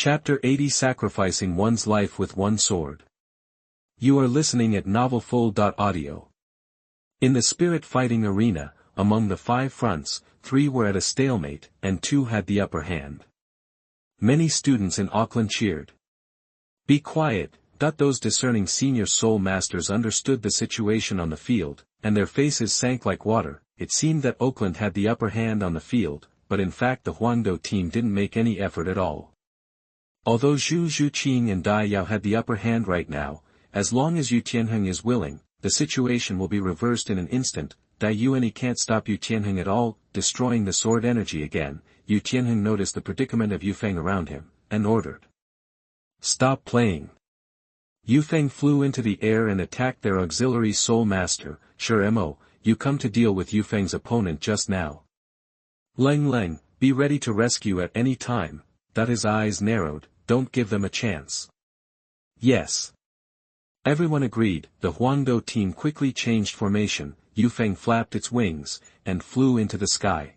Chapter 80 Sacrificing One's Life with One Sword. You are listening at novelfull.audio. In the spirit fighting arena, among the 5 fronts, 3 were at a stalemate, and 2 had the upper hand. Many students in Auckland cheered. Be quiet. Those discerning senior soul masters understood the situation on the field, and their faces sank like water. It seemed that Auckland had the upper hand on the field, but in fact the Huangdo team didn't make any effort at all. Although Zhu Zhuqing and Dai Yao had the upper hand right now, as long as Tianheng is willing, the situation will be reversed in an instant. Dai Yuan can't stop Tianheng at all, destroying the sword energy again. Tianheng noticed the predicament of Yufeng around him, and ordered. Stop playing. Yufeng flew into the air and attacked their auxiliary soul master. Sure Mo, you come to deal with Yufeng's opponent just now. Leng, be ready to rescue at any time. His eyes narrowed, don't give them a chance. Yes. Everyone agreed. The Huangdo team quickly changed formation. Yufeng flapped its wings, and flew into the sky.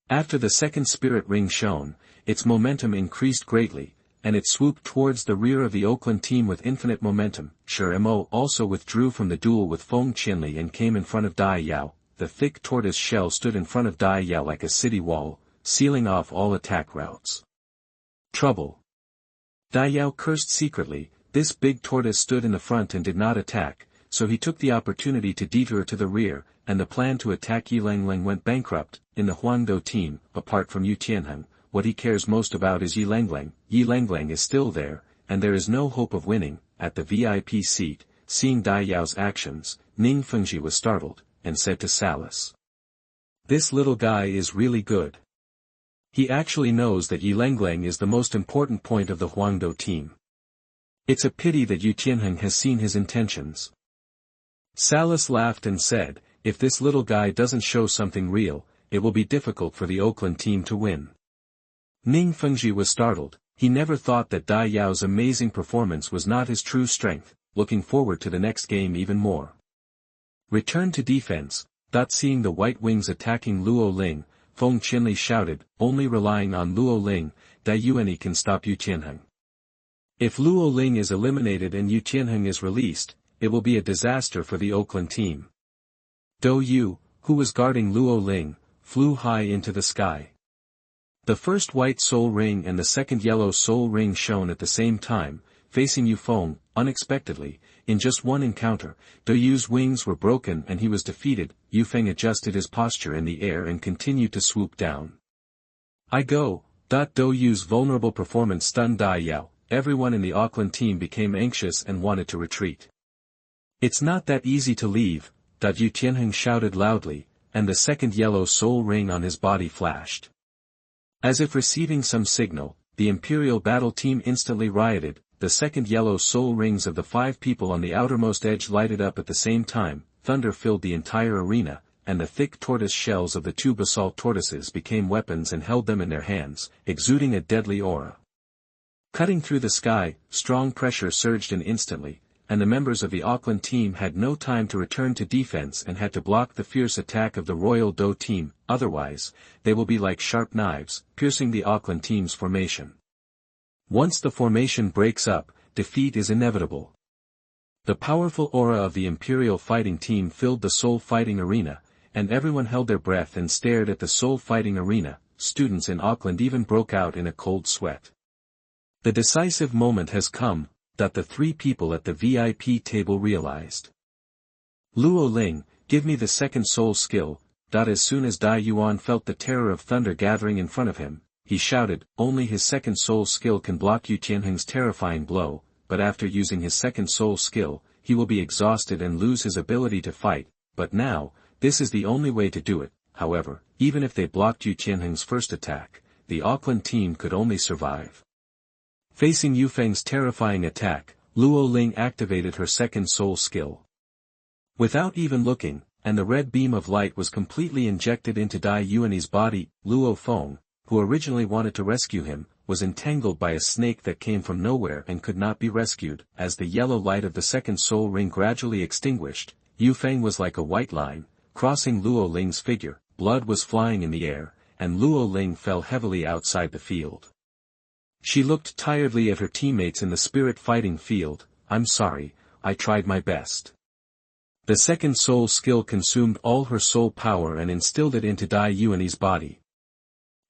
After the second spirit ring shone, its momentum increased greatly, and it swooped towards the rear of the Auckland team with infinite momentum. Sure Mo also withdrew from the duel with Feng Qinli and came in front of Dai Yao. The thick tortoise shell stood in front of Dai Yao like a city wall, sealing off all attack routes. Trouble. Dai Yao cursed secretly. This big tortoise stood in the front and did not attack, so he took the opportunity to detour to the rear, and the plan to attack Yileng went bankrupt. In the Huangdo team, apart from Tianheng, what he cares most about is Yileng. Yileng is still there, and there is no hope of winning. At the VIP seat, seeing Dai Yao's actions, Ning Fengji was startled, and said to Salas. This little guy is really good. He actually knows that Yileng is the most important point of the Huangdo team. It's a pity that Tianheng has seen his intentions. Salas laughed and said, if this little guy doesn't show something real, it will be difficult for the Auckland team to win. Ning Fengji was startled. He never thought that Dai Yao's amazing performance was not his true strength, looking forward to the next game even more. Return to defense. Seeing the white wings attacking Luo Ling, Feng Qinli shouted, only relying on Luo Ling, Dai Yuan can stop Tianheng. If Luo Ling is eliminated and Tianheng is released, it will be a disaster for the Auckland team. Dou Yu, who was guarding Luo Ling, flew high into the sky. The first white soul ring and the second yellow soul ring shone at the same time, facing Yufeng. Unexpectedly, in just one encounter, Dou Yu's wings were broken and he was defeated. Yufeng adjusted his posture in the air and continued to swoop down. I go. Dou Yu's vulnerable performance stunned Dai Yao. Everyone in the Auckland team became anxious and wanted to retreat. It's not that easy to leave. Tianheng shouted loudly, and the second yellow soul ring on his body flashed. As if receiving some signal, the Imperial battle team instantly rioted. The second yellow soul rings of the 5 people on the outermost edge lighted up at the same time. Thunder filled the entire arena, and the thick tortoise shells of the 2 basalt tortoises became weapons and held them in their hands, exuding a deadly aura. Cutting through the sky, strong pressure surged in instantly, and the members of the Auckland team had no time to return to defense and had to block the fierce attack of the Royal Dou team. Otherwise, they will be like sharp knives, piercing the Auckland team's formation. Once the formation breaks up, defeat is inevitable. The powerful aura of the Imperial fighting team filled the soul fighting arena, and everyone held their breath and stared at the soul fighting arena. Students in Auckland even broke out in a cold sweat. The decisive moment has come, that the 3 people at the VIP table realized. Luo Ling, give me the second soul skill. As soon as Dai Yuan felt the terror of thunder gathering in front of him, he shouted, only his second soul skill can block Tianheng's terrifying blow, but after using his second soul skill, he will be exhausted and lose his ability to fight. But now, this is the only way to do it. However, even if they blocked Tianheng's first attack, the Auckland team could only survive. Facing Yufeng's terrifying attack, Luo Ling activated her second soul skill. Without even looking, and the red beam of light was completely injected into Dai Yuan's body. Luo Feng, who originally wanted to rescue him, was entangled by a snake that came from nowhere and could not be rescued. As the yellow light of the second soul ring gradually extinguished, Yufeng was like a white line, crossing Luo Ling's figure. Blood was flying in the air, and Luo Ling fell heavily outside the field. She looked tiredly at her teammates in the spirit fighting field. I'm sorry, I tried my best. The second soul skill consumed all her soul power and instilled it into Dai Yuan's body.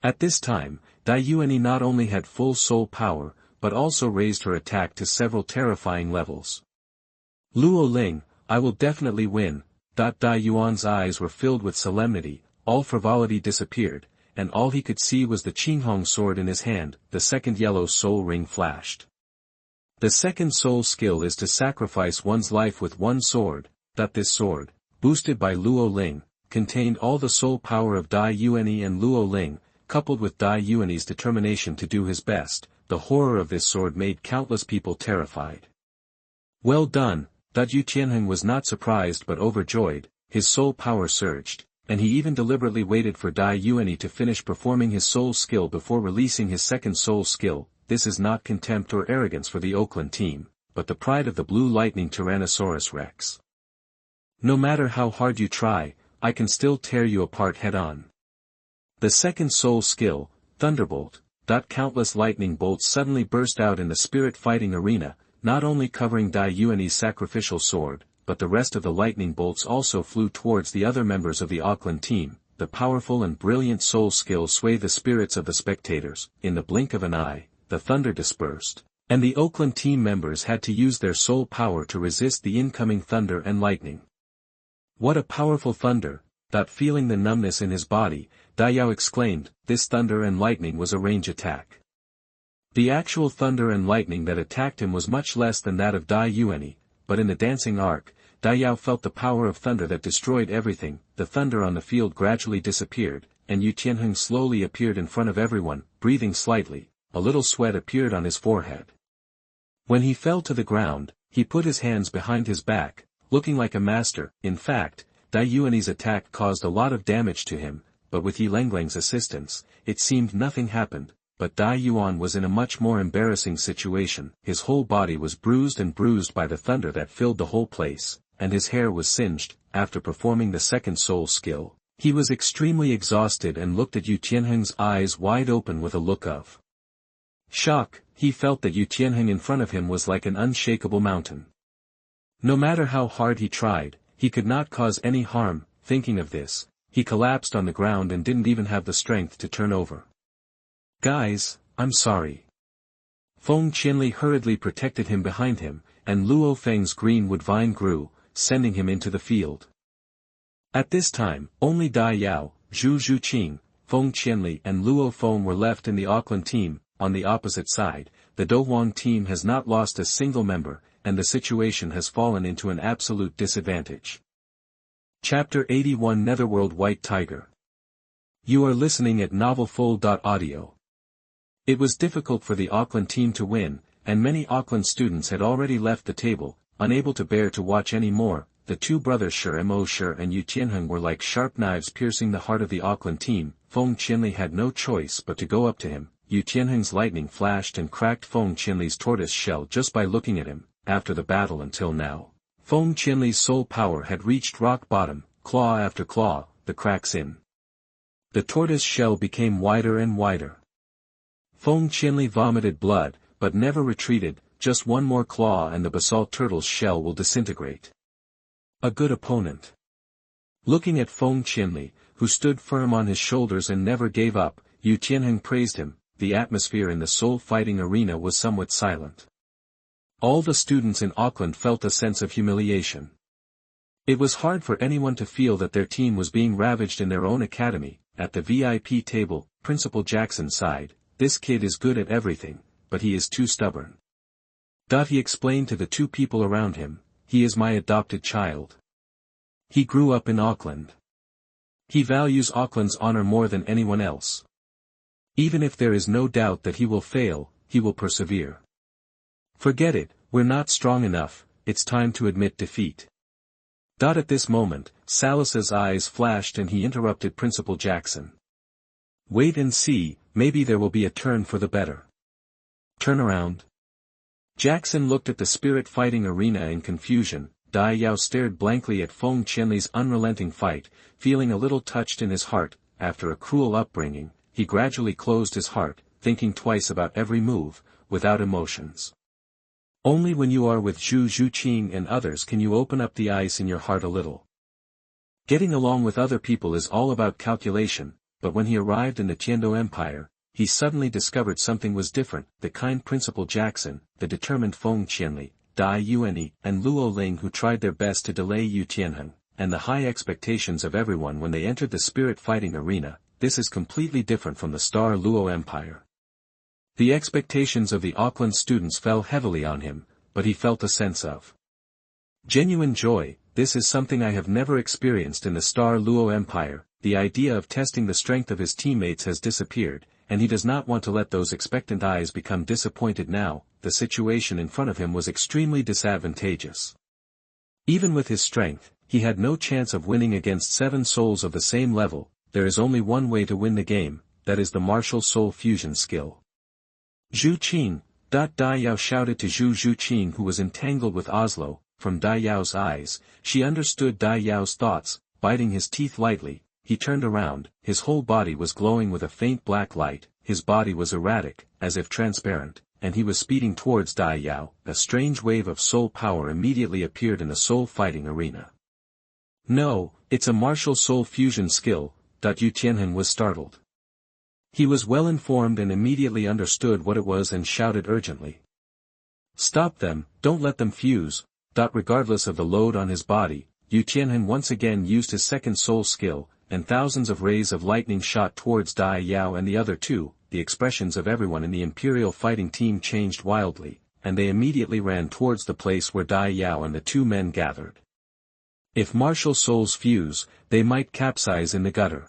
At this time, Dai Yuan not only had full soul power, but also raised her attack to several terrifying levels. Luo Ling, I will definitely win. Dai Yuan's eyes were filled with solemnity, all frivolity disappeared, and all he could see was the Tianheng sword in his hand. The second yellow soul ring flashed. The second soul skill is to sacrifice one's life with one sword. This sword, boosted by Luo Ling, contained all the soul power of Dai Yuan and Luo Ling, coupled with Dai Yuan's determination to do his best. The horror of this sword made countless people terrified. Well done. Yu Tianheng was not surprised but overjoyed. His soul power surged, and he even deliberately waited for Dai Yuan to finish performing his soul skill before releasing his second soul skill. This is not contempt or arrogance for the Oakland team, but the pride of the Blue Lightning Tyrannosaurus Rex. No matter how hard you try, I can still tear you apart head-on. The second soul skill, Thunderbolt. Countless lightning bolts suddenly burst out in the spirit fighting arena, not only covering Dai Yuan's sacrificial sword, but the rest of the lightning bolts also flew towards the other members of the Auckland team. The powerful and brilliant soul skill swayed the spirits of the spectators. In the blink of an eye, the thunder dispersed, and the Oakland team members had to use their soul power to resist the incoming thunder and lightning. What a powerful thunder! Feeling the numbness in his body, Dai Yao exclaimed, this thunder and lightning was a range attack. The actual thunder and lightning that attacked him was much less than that of Dai Yuan, but in the dancing arc, Dai Yao felt the power of thunder that destroyed everything. The thunder on the field gradually disappeared, and Yu Tianheng slowly appeared in front of everyone, breathing slightly. A little sweat appeared on his forehead. When he fell to the ground, he put his hands behind his back, looking like a master. In fact, Dai Yuan's attack caused a lot of damage to him, but with Yilanglang's assistance, it seemed nothing happened. But Dai Yuan was in a much more embarrassing situation. His whole body was bruised by the thunder that filled the whole place, and his hair was singed. After performing the second soul skill, he was extremely exhausted and looked at Yu Tianheng's eyes wide open with a look of shock. He felt that Yu Tianheng in front of him was like an unshakable mountain. No matter how hard he tried, he could not cause any harm. Thinking of this, he collapsed on the ground and didn't even have the strength to turn over. Guys, I'm sorry. Feng Qianli hurriedly protected him behind him, and Luo Feng's greenwood vine grew, sending him into the field. At this time, only Dai Yao, Zhu Zhuqing, Feng Qianli and Luo Feng were left in the Auckland team. On the opposite side, the Douluo team has not lost a single member, and the situation has fallen into an absolute disadvantage. Chapter 81 Netherworld White Tiger. You are listening at NovelFull.audio. It was difficult for the Auckland team to win, and many Auckland students had already left the table, unable to bear to watch any more. The two brothers Shi and Yu Tianheng were like sharp knives piercing the heart of the Auckland team. Feng Qianli had no choice but to go up to him. Yu Tianheng's lightning flashed and cracked Feng Qianli's tortoise shell just by looking at him. After the battle until now, Feng Qianli's soul power had reached rock bottom. Claw after claw, the cracks in the tortoise shell became wider and wider. Feng Qianli vomited blood, but never retreated. Just one more claw and the basalt turtle's shell will disintegrate. A good opponent. Looking at Feng Qianli, who stood firm on his shoulders and never gave up, Yu Tianheng praised him. The atmosphere in the soul fighting arena was somewhat silent. All the students in Auckland felt a sense of humiliation. It was hard for anyone to feel that their team was being ravaged in their own academy. At the VIP table, Principal Jackson sighed, this kid is good at everything, but he is too stubborn. He explained to the two people around him, he is my adopted child. He grew up in Auckland. He values Auckland's honor more than anyone else. Even if there is no doubt that he will fail, he will persevere. Forget it, we're not strong enough, it's time to admit defeat. At this moment, Salus's eyes flashed and he interrupted Principal Jackson. Wait and see, maybe there will be a turn for the better. Turn around. Jackson looked at the spirit fighting arena in confusion. Dai Yao stared blankly at Feng Qianli's unrelenting fight, feeling a little touched in his heart. After a cruel upbringing, he gradually closed his heart. thinking twice about every move, without emotions. Only when you are with Zhu Zhuqing and others can you open up the ice in your heart a little. Getting along with other people is all about calculation, but when he arrived in the Tianheng Empire, he suddenly discovered something was different. The kind Principal Jackson, the determined Feng Qianli, Dai Yao, and Luo Ling who tried their best to delay Yu Tianheng, and the high expectations of everyone when they entered the spirit fighting arena. This is completely different from the Star Luo Empire. The expectations of the Auckland students fell heavily on him, but he felt a sense of genuine joy. This is something I have never experienced in the Star Luo Empire. The idea of testing the strength of his teammates has disappeared, and he does not want to let those expectant eyes become disappointed now. The situation in front of him was extremely disadvantageous. Even with his strength, he had no chance of winning against 7 souls of the same level. There is only one way to win the game, that is the martial soul fusion skill. Zhuqing, Dai Yao shouted to Zhu Zhuqing who was entangled with Oslo. From Dai Yao's eyes, she understood Dai Yao's thoughts. Biting his teeth lightly, he turned around. His whole body was glowing with a faint black light, his body was erratic, as if transparent, and he was speeding towards Dai Yao. A strange wave of soul power immediately appeared in the soul fighting arena. No, it's a martial soul fusion skill. Yu Tianheng was startled. He was well informed and immediately understood what it was and shouted urgently. Stop them, don't let them fuse. Regardless of the load on his body, Yu Tianheng once again used his second soul skill, and thousands of rays of lightning shot towards Dai Yao and the other two. The expressions of everyone in the Imperial fighting team changed wildly, and they immediately ran towards the place where Dai Yao and the 2 men gathered. If martial souls fuse, they might capsize in the gutter.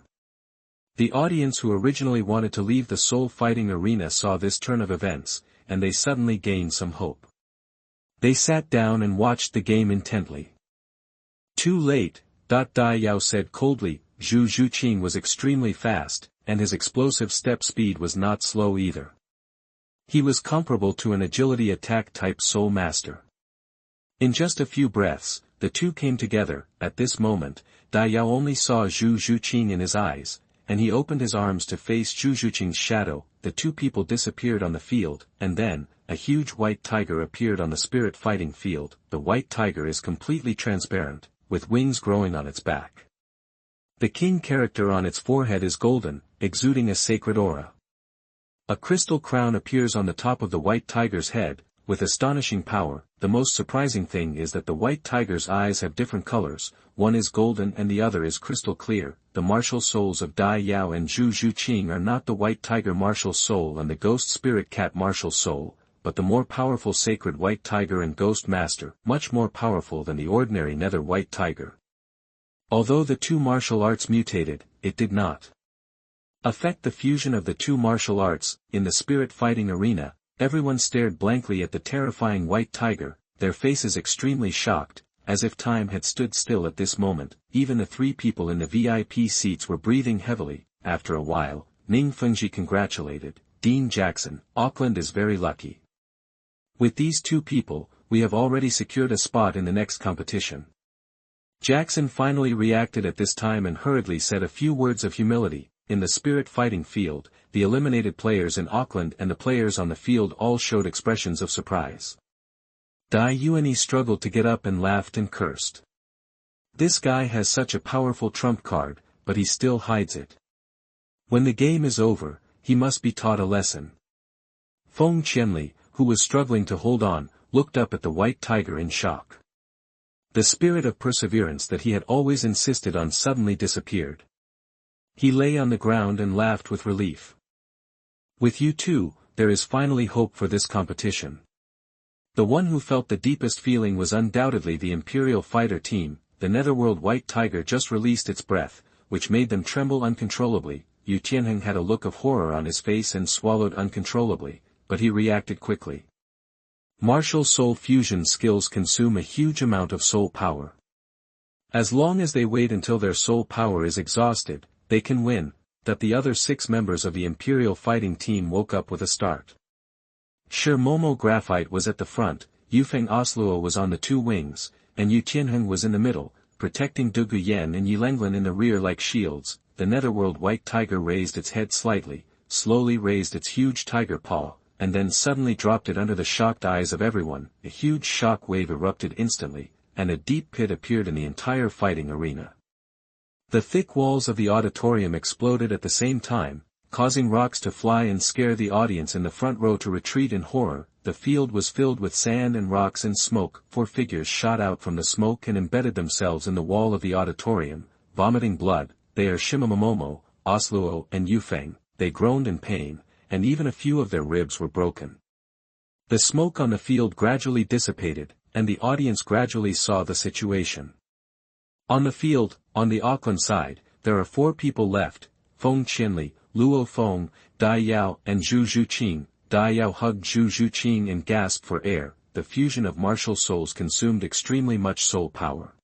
The audience who originally wanted to leave the soul fighting arena saw this turn of events, and they suddenly gained some hope. They sat down and watched the game intently. Too late, Dai Yao said coldly. Zhu Zhuqing was extremely fast, and his explosive step speed was not slow either. He was comparable to an agility attack type soul master. In just a few breaths, the two came together. At this moment, Dai Yao only saw Zhu Zhuqing in his eyes, and he opened his arms to face Zhu Zhuqing's shadow. The 2 people disappeared on the field, and then, a huge white tiger appeared on the spirit fighting field. The white tiger is completely transparent, with wings growing on its back. The king character on its forehead is golden, exuding a sacred aura. A crystal crown appears on the top of the white tiger's head, with astonishing power. The most surprising thing is that the white tiger's eyes have different colors, one is golden and the other is crystal clear. The martial souls of Dai Yao and Zhu Zhuqing are not the white tiger martial soul and the ghost spirit cat martial soul, but the more powerful sacred white tiger and ghost master, much more powerful than the ordinary nether white tiger. Although the 2 martial arts mutated, it did not affect the fusion of the 2 martial arts. In the spirit fighting arena, everyone stared blankly at the terrifying white tiger, their faces extremely shocked, as if time had stood still at this moment. Even the 3 people in the VIP seats were breathing heavily. After a while, Ning Fengji congratulated, Dean Jackson, Auckland is very lucky. With these 2 people, we have already secured a spot in the next competition. Jackson finally reacted at this time and hurriedly said a few words of humility. In the spirit fighting field, the eliminated players in Auckland and the players on the field all showed expressions of surprise. Dai Yao struggled to get up and laughed and cursed. This guy has such a powerful trump card, but he still hides it. When the game is over, he must be taught a lesson. Feng Qianli, who was struggling to hold on, looked up at the white tiger in shock. The spirit of perseverance that he had always insisted on suddenly disappeared. He lay on the ground and laughed with relief. With you two, there is finally hope for this competition. The one who felt the deepest feeling was undoubtedly the Imperial fighter team. The Netherworld white tiger just released its breath, which made them tremble uncontrollably. Yu Tianheng had a look of horror on his face and swallowed uncontrollably, but he reacted quickly. Martial soul fusion skills consume a huge amount of soul power. As long as they wait until their soul power is exhausted, they can win. That the other 6 members of the Imperial fighting team woke up with a start. Shi Momo Graphite was at the front, Yufeng Osluo was on the 2 wings, and Yu Tianheng was in the middle, protecting Dugu Yen and Yilenglan in the rear like shields. The Netherworld white tiger raised its head slightly, slowly raised its huge tiger paw, and then suddenly dropped it under the shocked eyes of everyone. A huge shock wave erupted instantly, and a deep pit appeared in the entire fighting arena. The thick walls of the auditorium exploded at the same time, causing rocks to fly and scare the audience in the front row to retreat in horror. The field was filled with sand and rocks and smoke. 4 figures shot out from the smoke and embedded themselves in the wall of the auditorium, vomiting blood. They are Shimamomomo, Osluo and Yufeng. They groaned in pain, and even a few of their ribs were broken. The smoke on the field gradually dissipated, and the audience gradually saw the situation. On the field, on the Auckland side, there are 4 people left: Feng Qianli, Luo Feng, Dai Yao and Zhu Zhuqing. Dai Yao hugged Zhu Zhuqing and gasped for air. The fusion of martial souls consumed extremely much soul power.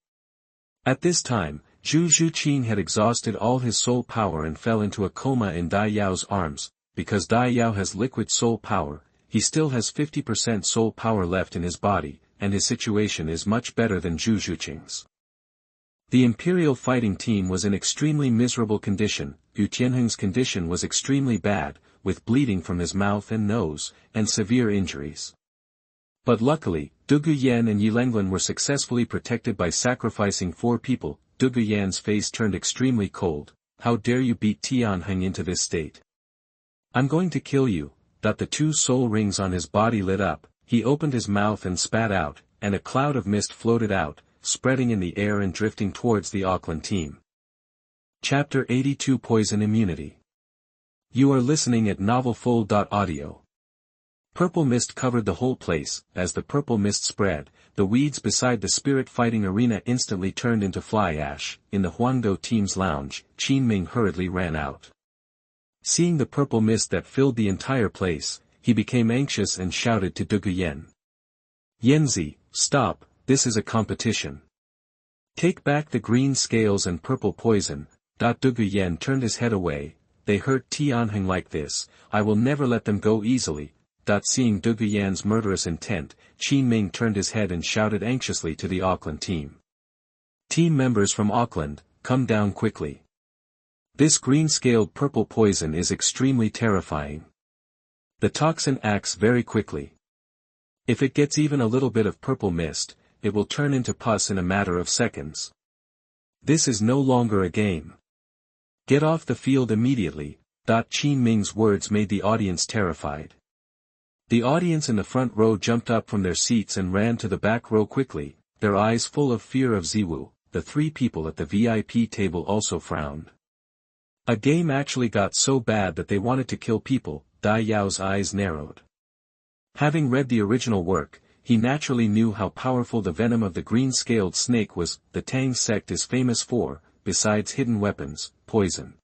At this time, Zhu Zhuqing had exhausted all his soul power and fell into a coma in Dai Yao's arms. Because Dai Yao has liquid soul power, he still has 50% soul power left in his body, and his situation is much better than Zhu Zhuqing's. The Imperial fighting team was in extremely miserable condition. Tianheng's condition was extremely bad, with bleeding from his mouth and nose, and severe injuries. But luckily, Dugu Yan and Yilenglan were successfully protected by sacrificing 4 people. Dugu Yan's face turned extremely cold. How dare you beat Tianheng into this state? I'm going to kill you. The 2 soul rings on his body lit up. He opened his mouth and spat out, and a cloud of mist floated out, spreading in the air and drifting towards the Auckland team. Chapter 82 Poison Immunity. You are listening at NovelFull.audio. Purple mist covered the whole place. As the purple mist spread, the weeds beside the spirit fighting arena instantly turned into fly ash. In the Huangdo team's lounge, Qin Ming hurriedly ran out. Seeing the purple mist that filled the entire place, he became anxious and shouted to Dugu Yan. Yanzi, stop, this is a competition. Take back the green scales and purple poison. Dugu Yan turned his head away. They hurt Tianheng like this, I will never let them go easily. Seeing Dugu Yan's murderous intent, Qin Ming turned his head and shouted anxiously to the Auckland team. Team members from Auckland, come down quickly. This green-scaled purple poison is extremely terrifying. The toxin acts very quickly. If it gets even a little bit of purple mist, it will turn into pus in a matter of seconds. This is no longer a game. Get off the field immediately. Qin Ming's words made the audience terrified. The audience in the front row jumped up from their seats and ran to the back row quickly, their eyes full of fear of Ziwu. The 3 people at the VIP table also frowned. A game actually got so bad that they wanted to kill people. Dai Yao's eyes narrowed. Having read the original work, he naturally knew how powerful the venom of the green-scaled snake was. The Tang sect is famous for, besides hidden weapons, poison.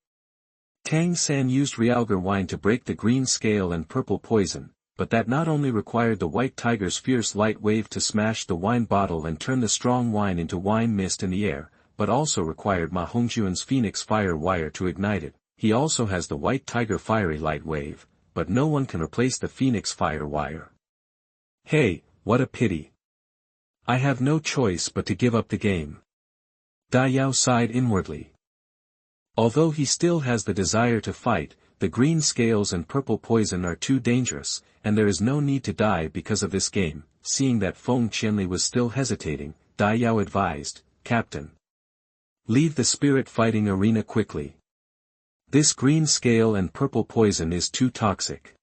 Tang San used realgar wine to break the green scale and purple poison, but that not only required the white tiger's fierce light wave to smash the wine bottle and turn the strong wine into wine mist in the air, but also required Ma Hongjuan's phoenix fire wire to ignite it. He also has the white tiger fiery light wave, but no one can replace the phoenix fire wire. Hey, what a pity. I have no choice but to give up the game. Dai Yao sighed inwardly. Although he still has the desire to fight, the green scales and purple poison are too dangerous, and there is no need to die because of this game. Seeing that Feng Qianli was still hesitating, Dai Yao advised, Captain, leave the spirit fighting arena quickly. This green scale and purple poison is too toxic.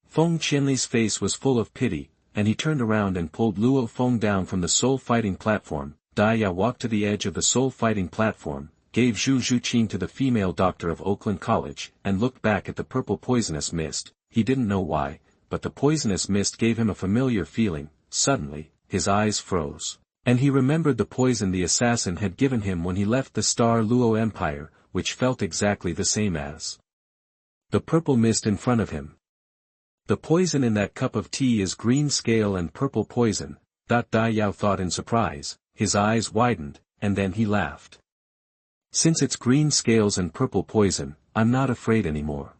Feng Qianli's face was full of pity, and he turned around and pulled Luo Feng down from the soul fighting platform. Dai Yao walked to the edge of the soul fighting platform, gave Zhu Zhuqing to the female doctor of Oakland College, and looked back at the purple poisonous mist. He didn't know why, but the poisonous mist gave him a familiar feeling. Suddenly, his eyes froze, and he remembered the poison the assassin had given him when he left the Star Luo Empire, which felt exactly the same as the purple mist in front of him. The poison in that cup of tea is green scale and purple poison. Dai Yao thought in surprise. His eyes widened, and then he laughed. Since it's green scales and purple poison, I'm not afraid anymore.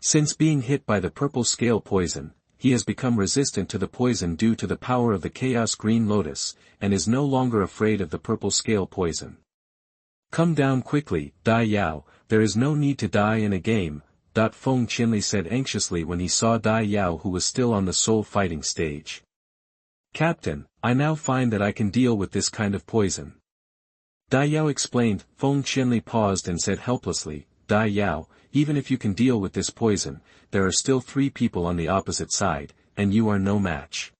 Since being hit by the purple scale poison, he has become resistant to the poison due to the power of the Chaos Green Lotus, and is no longer afraid of the purple scale poison. Come down quickly, Dai Yao, there is no need to die in a game. Feng Qianli said anxiously when he saw Dai Yao, who was still on the soul fighting stage. Captain, I now find that I can deal with this kind of poison. Dai Yao explained. Feng Qianli paused and said helplessly, Dai Yao, even if you can deal with this poison, there are still 3 people on the opposite side, and you are no match.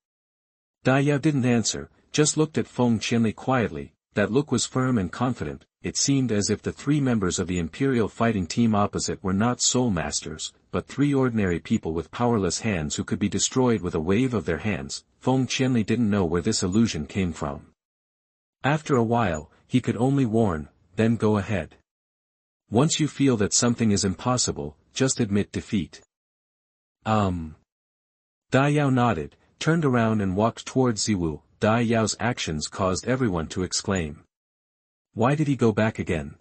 Dai Yao didn't answer, just looked at Feng Qianli quietly. That look was firm and confident. It seemed as if the 3 members of the Imperial fighting team opposite were not soul masters, but 3 ordinary people with powerless hands who could be destroyed with a wave of their hands. Feng Qianli didn't know where this illusion came from. After a while, he could only warn, then go ahead. Once you feel that something is impossible, just admit defeat. Dai Yao nodded, turned around and walked towards Ziwu. Dai Yao's actions caused everyone to exclaim. Why did he go back again?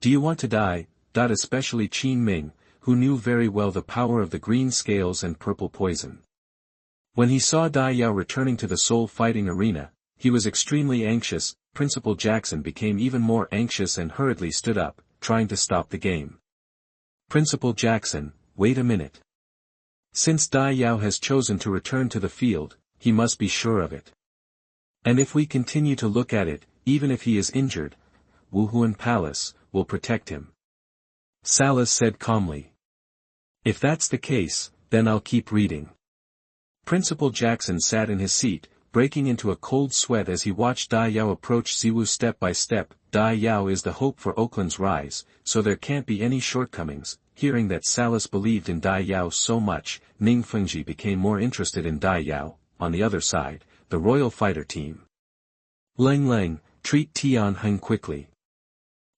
Do you want to die? Especially Qin Ming, who knew very well the power of the green scales and purple poison. When he saw Dai Yao returning to the soul fighting arena, he was extremely anxious. Principal Jackson became even more anxious and hurriedly stood up, trying to stop the game. Principal Jackson, wait a minute. Since Dai Yao has chosen to return to the field, he must be sure of it. And if we continue to look at it, even if he is injured, Wuhuan Palace will protect him. Salas said calmly. If that's the case, then I'll keep reading. Principal Jackson sat in his seat, breaking into a cold sweat as he watched Dai Yao approach Ziwu step by step. Dai Yao is the hope for Oakland's rise, so there can't be any shortcomings. Hearing that Salas believed in Dai Yao so much, Ning Fengji became more interested in Dai Yao. On the other side, the royal fighter team. Leng, treat Tianheng quickly.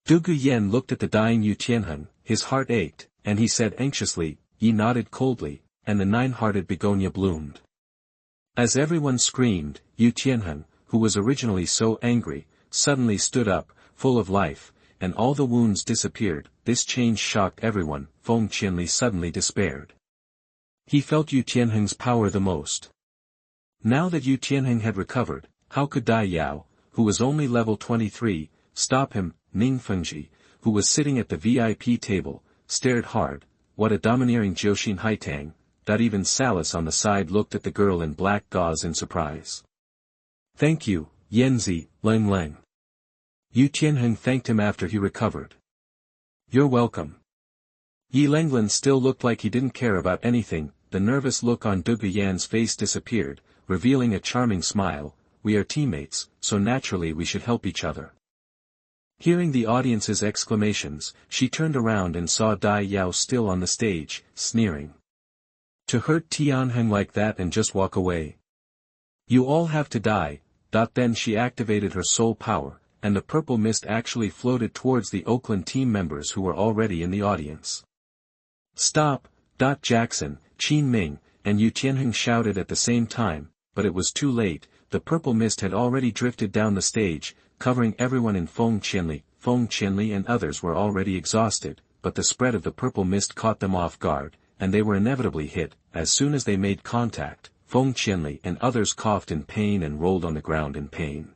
Dugu Yen looked at the dying Yu Tianheng, his heart ached, and he said anxiously. Yi nodded coldly, and the 9-hearted begonia bloomed. As everyone screamed, Yu Tianheng, who was originally so angry, suddenly stood up, full of life, and all the wounds disappeared. This change shocked everyone. Feng Qianli suddenly despaired. He felt Yu Tianheng's power the most. Now that Yu Tianheng had recovered, how could Dai Yao, who was only level 23, stop him? Ning Fengji, who was sitting at the VIP table, stared hard. What a domineering Jiuxin Haitang, that even Salas on the side looked at the girl in black gauze in surprise. Thank you, Yanzi, Leng. Yu Tianheng thanked him after he recovered. You're welcome. Yi Lenglan still looked like he didn't care about anything. The nervous look on Dugu Yan's face disappeared, revealing a charming smile. We are teammates, so naturally we should help each other. Hearing the audience's exclamations, she turned around and saw Dai Yao still on the stage, sneering. To hurt Tianheng like that and just walk away. You all have to die. Then she activated her soul power, and the purple mist actually floated towards the Oakland team members who were already in the audience. Stop! Jackson, Qin Ming, and Yu Tianheng shouted at the same time, but it was too late. The purple mist had already drifted down the stage, covering everyone in Feng Qianli. Feng Qianli and others were already exhausted, but the spread of the purple mist caught them off guard, and they were inevitably hit. As soon as they made contact, Feng Qianli and others coughed in pain and rolled on the ground in pain.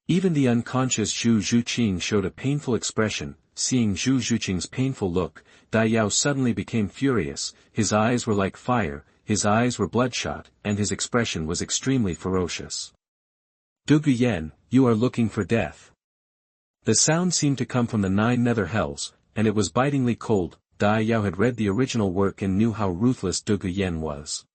Even the unconscious Zhu Zhuqing showed a painful expression. Seeing Zhu Zhuqing's painful look, Dai Yao suddenly became furious. His eyes were like fire, his eyes were bloodshot, and his expression was extremely ferocious. Dugu Yen, you are looking for death. The sound seemed to come from the 9 nether hells, and it was bitingly cold. Dai Yao had read the original work and knew how ruthless Dugu Yen was.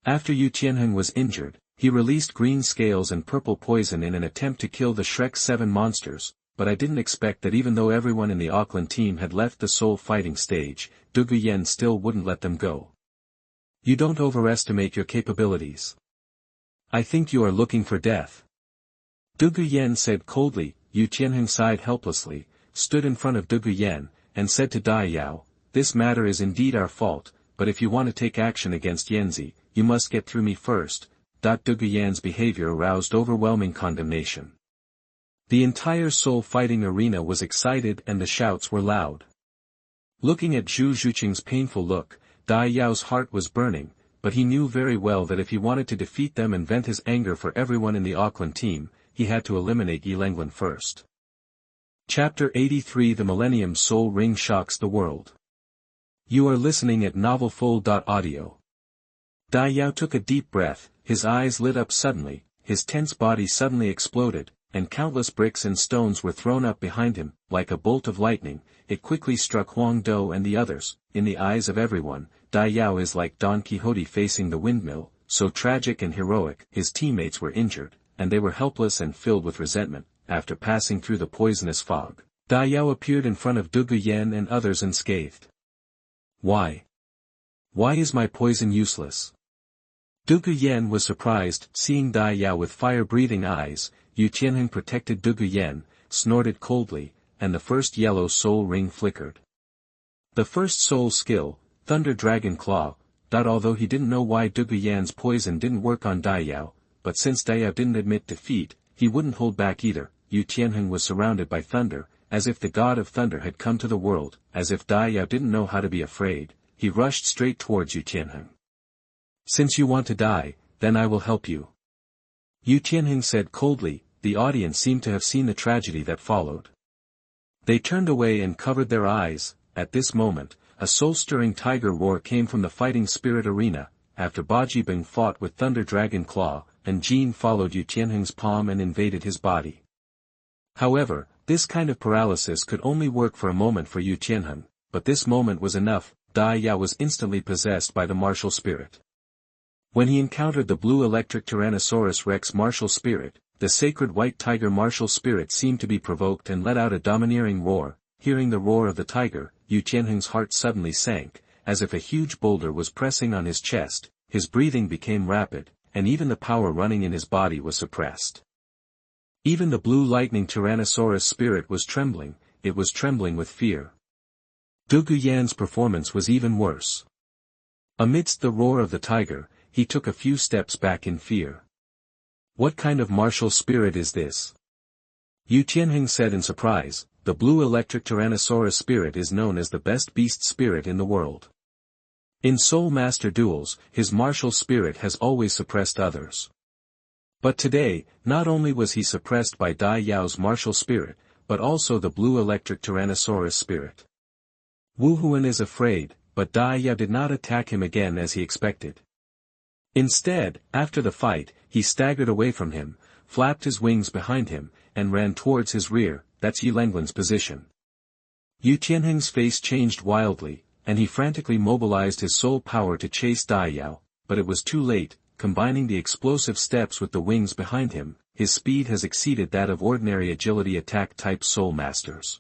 After Yu Tianheng was injured, he released green scales and purple poison in an attempt to kill the Shrek 7 monsters, but I didn't expect that even though everyone in the Auckland team had left the soul fighting stage, Dugu Yen still wouldn't let them go. You don't overestimate your capabilities. I think you are looking for death. Dugu Yen said coldly. Yu Tianheng sighed helplessly, stood in front of Dugu Yen, and said to Dai Yao, this matter is indeed our fault, but if you want to take action against Yanzi, you must get through me first. Dugu Yan's behavior aroused overwhelming condemnation. The entire soul fighting arena was excited and the shouts were loud. Looking at Zhu Zhuqing's painful look, Dai Yao's heart was burning, but he knew very well that if he wanted to defeat them and vent his anger for everyone in the Auckland team, he had to eliminate Yi Lenglan first. Chapter 83 The Millennium Soul Ring Shocks the World. You are listening at NovelFull.audio. Dai Yao took a deep breath, his eyes lit up suddenly, his tense body suddenly exploded, and countless bricks and stones were thrown up behind him, like a bolt of lightning. It quickly struck Huang Do and the others. In the eyes of everyone, Dai Yao is like Don Quixote facing the windmill, so tragic and heroic. His teammates were injured, and they were helpless and filled with resentment. After passing through the poisonous fog, Dai Yao appeared in front of Dugu and others unscathed. Why? Why is my poison useless? Dugu was surprised, seeing Dai Yao with fire-breathing eyes. Yu Tianheng protected Dugu, snorted coldly, and the first yellow soul ring flickered. The first soul skill, Thunder Dragon Claw. Although he didn't know why Dugu poison didn't work on Dai Yao, but since Dai Yao didn't admit defeat, he wouldn't hold back either. Yu Tianheng was surrounded by thunder, as if the god of thunder had come to the world. As if Dai Yao didn't know how to be afraid, he rushed straight towards Yu Tianheng. Since you want to die, then I will help you. Yu Tianheng said coldly. The audience seemed to have seen the tragedy that followed. They turned away and covered their eyes. At this moment, a soul-stirring tiger roar came from the fighting spirit arena. After Bajibing fought with Thunder Dragon Claw, and Jin followed Yu Tianheng's palm and invaded his body. However, this kind of paralysis could only work for a moment for Yu Tianheng, but this moment was enough. Dai Yao was instantly possessed by the martial spirit. When he encountered the blue electric Tyrannosaurus Rex martial spirit, the sacred white tiger martial spirit seemed to be provoked and let out a domineering roar. Hearing the roar of the tiger, Yu Tianheng's heart suddenly sank, as if a huge boulder was pressing on his chest. His breathing became rapid, and even the power running in his body was suppressed. Even the blue lightning Tyrannosaurus spirit was trembling. It was trembling with fear. Dugu performance was even worse. Amidst the roar of the tiger, he took a few steps back in fear. What kind of martial spirit is this? Yu Tianheng said in surprise. The blue electric Tyrannosaurus spirit is known as the best beast spirit in the world. In Soul Master duels, his martial spirit has always suppressed others. But today, not only was he suppressed by Dai Yao's martial spirit, but also the blue electric Tyrannosaurus spirit. Wu Huan is afraid, but Dai Yao did not attack him again as he expected. Instead, after the fight, he staggered away from him, flapped his wings behind him, and ran towards his rear. That's Yilenglan's position. Yu Tianheng's face changed wildly, and he frantically mobilized his soul power to chase Dai Yao, but it was too late. Combining the explosive steps with the wings behind him, his speed has exceeded that of ordinary agility attack-type soul masters.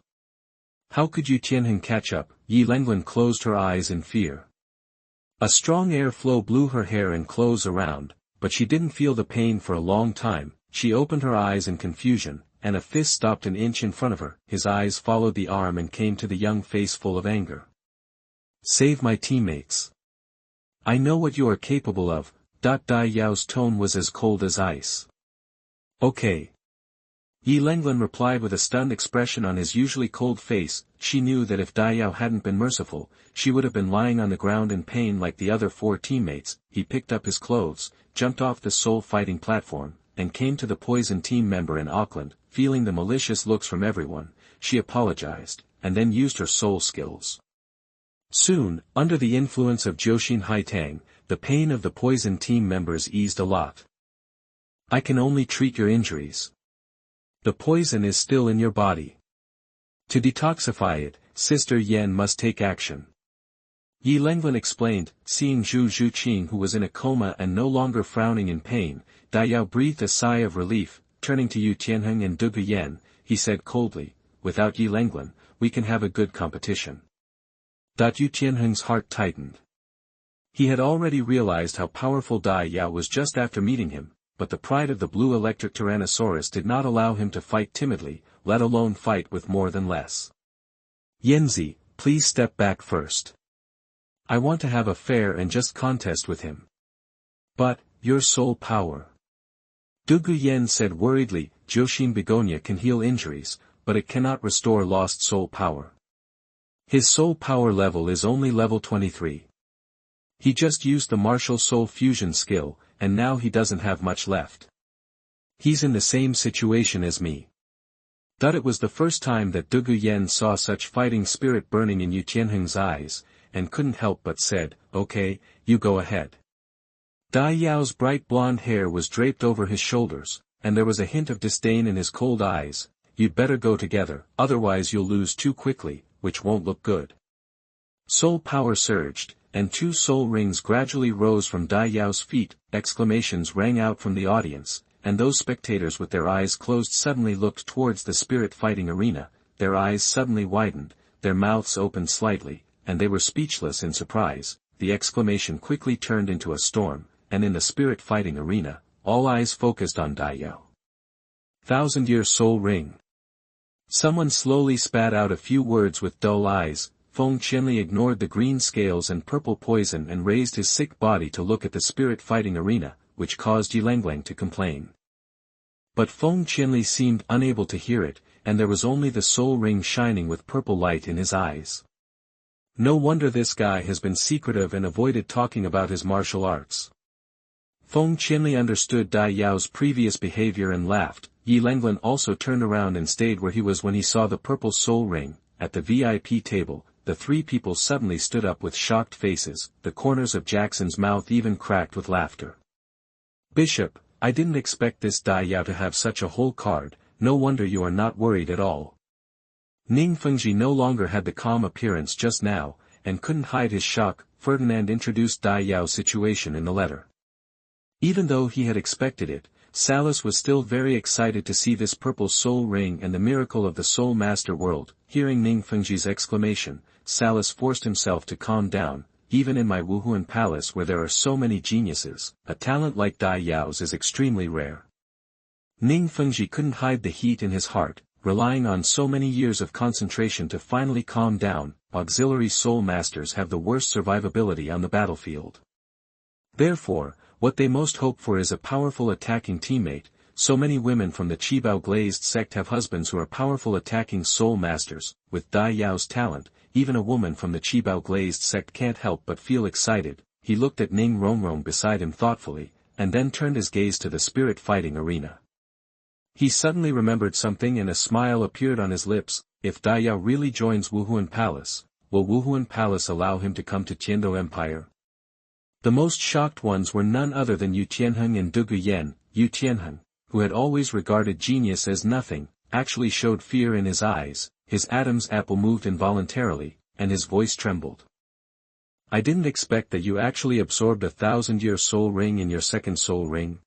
How could Yu Tianheng catch up? Yilenglan closed her eyes in fear. A strong air flow blew her hair and clothes around, but she didn't feel the pain for a long time. She opened her eyes in confusion, and a fist stopped an inch in front of her. His eyes followed the arm and came to the young face full of anger. Save my teammates. I know what you are capable of. Dai Yao's tone was as cold as ice. Okay. Yilenglan replied with a stunned expression on his usually cold face. She knew that if Dai Yao hadn't been merciful, she would have been lying on the ground in pain like the other four teammates. He picked up his clothes, jumped off the soul fighting platform, and came to the poison team member in Auckland. Feeling the malicious looks from everyone, she apologized, and then used her soul skills. Soon, under the influence of Jiuxin Haitang, the pain of the poison team members eased a lot. I can only treat your injuries. The poison is still in your body. To detoxify it, Sister Yen must take action. Yilenglan explained. Seeing Zhu Zhuqing, who was in a coma and no longer frowning in pain, Dai Yao breathed a sigh of relief. Turning to Yu Tianheng and Dugu, he said coldly, without Yilenglan, we can have a good competition. Yu Tianheng's heart tightened. He had already realized how powerful Dai Yao was just after meeting him, but the pride of the blue electric Tyrannosaurus did not allow him to fight timidly, let alone fight with more than less. Yanzi, please step back first. I want to have a fair and just contest with him. But, your soul power. Dugu said worriedly. Jiuxin Begonia can heal injuries, but it cannot restore lost soul power. His soul power level is only level 23. He just used the martial soul fusion skill, and now he doesn't have much left. He's in the same situation as me. It was the first time that Dugu saw such fighting spirit burning in Yu Tianheng's eyes, and couldn't help but said, "Okay, you go ahead." Dai Yao's bright blonde hair was draped over his shoulders, and there was a hint of disdain in his cold eyes. "You'd better go together, otherwise you'll lose too quickly, which won't look good." Soul power surged, and 2 soul rings gradually rose from Dai Yao's feet. Exclamations rang out from the audience, and those spectators with their eyes closed suddenly looked towards the spirit fighting arena. Their eyes suddenly widened, their mouths opened slightly, and they were speechless in surprise. The exclamation quickly turned into a storm, and in the spirit fighting arena, all eyes focused on Dai Yao. 1,000-year soul ring. Someone slowly spat out a few words with dull eyes. Feng Qianli ignored the green scales and purple poison and raised his sick body to look at the spirit fighting arena, which caused Yilanglang to complain. But Feng Qianli seemed unable to hear it, and there was only the soul ring shining with purple light in his eyes. No wonder this guy has been secretive and avoided talking about his martial arts. Feng Qianli understood Dai Yao's previous behavior and laughed. Yilanglang also turned around and stayed where he was when he saw the purple soul ring. At the VIP table, the 3 people suddenly stood up with shocked faces. The corners of Jackson's mouth even cracked with laughter. "Bishop, I didn't expect this Dai Yao to have such a whole card. No wonder you are not worried at all." Ning Fengji no longer had the calm appearance just now, and couldn't hide his shock. Ferdinand introduced Dai Yao's situation in the letter. Even though he had expected it, Salas was still very excited to see this purple soul ring and the miracle of the Soul Master world. Hearing Ning Fengji's exclamation, Salas forced himself to calm down. "Even in my Wuhuan palace where there are so many geniuses, a talent like Dai Yao's is extremely rare." Ning Fengji couldn't hide the heat in his heart, relying on so many years of concentration to finally calm down. Auxiliary soul masters have the worst survivability on the battlefield. Therefore, what they most hope for is a powerful attacking teammate. So many women from the Qibao glazed sect have husbands who are powerful attacking soul masters. With Dai Yao's talent, even a woman from the Qibao glazed sect can't help but feel excited. He looked at Ning Rongrong beside him thoughtfully, and then turned his gaze to the spirit fighting arena. He suddenly remembered something and a smile appeared on his lips. If Dai Yao really joins Wuhuan Palace, will Wuhuan Palace allow him to come to Tiando Empire? The most shocked ones were none other than Yu Tianheng and Dugu Yan. Yu Tianheng, who had always regarded genius as nothing, actually showed fear in his eyes. His Adam's apple moved involuntarily, and his voice trembled. "I didn't expect that you actually absorbed a 1,000-year soul ring in your second soul ring.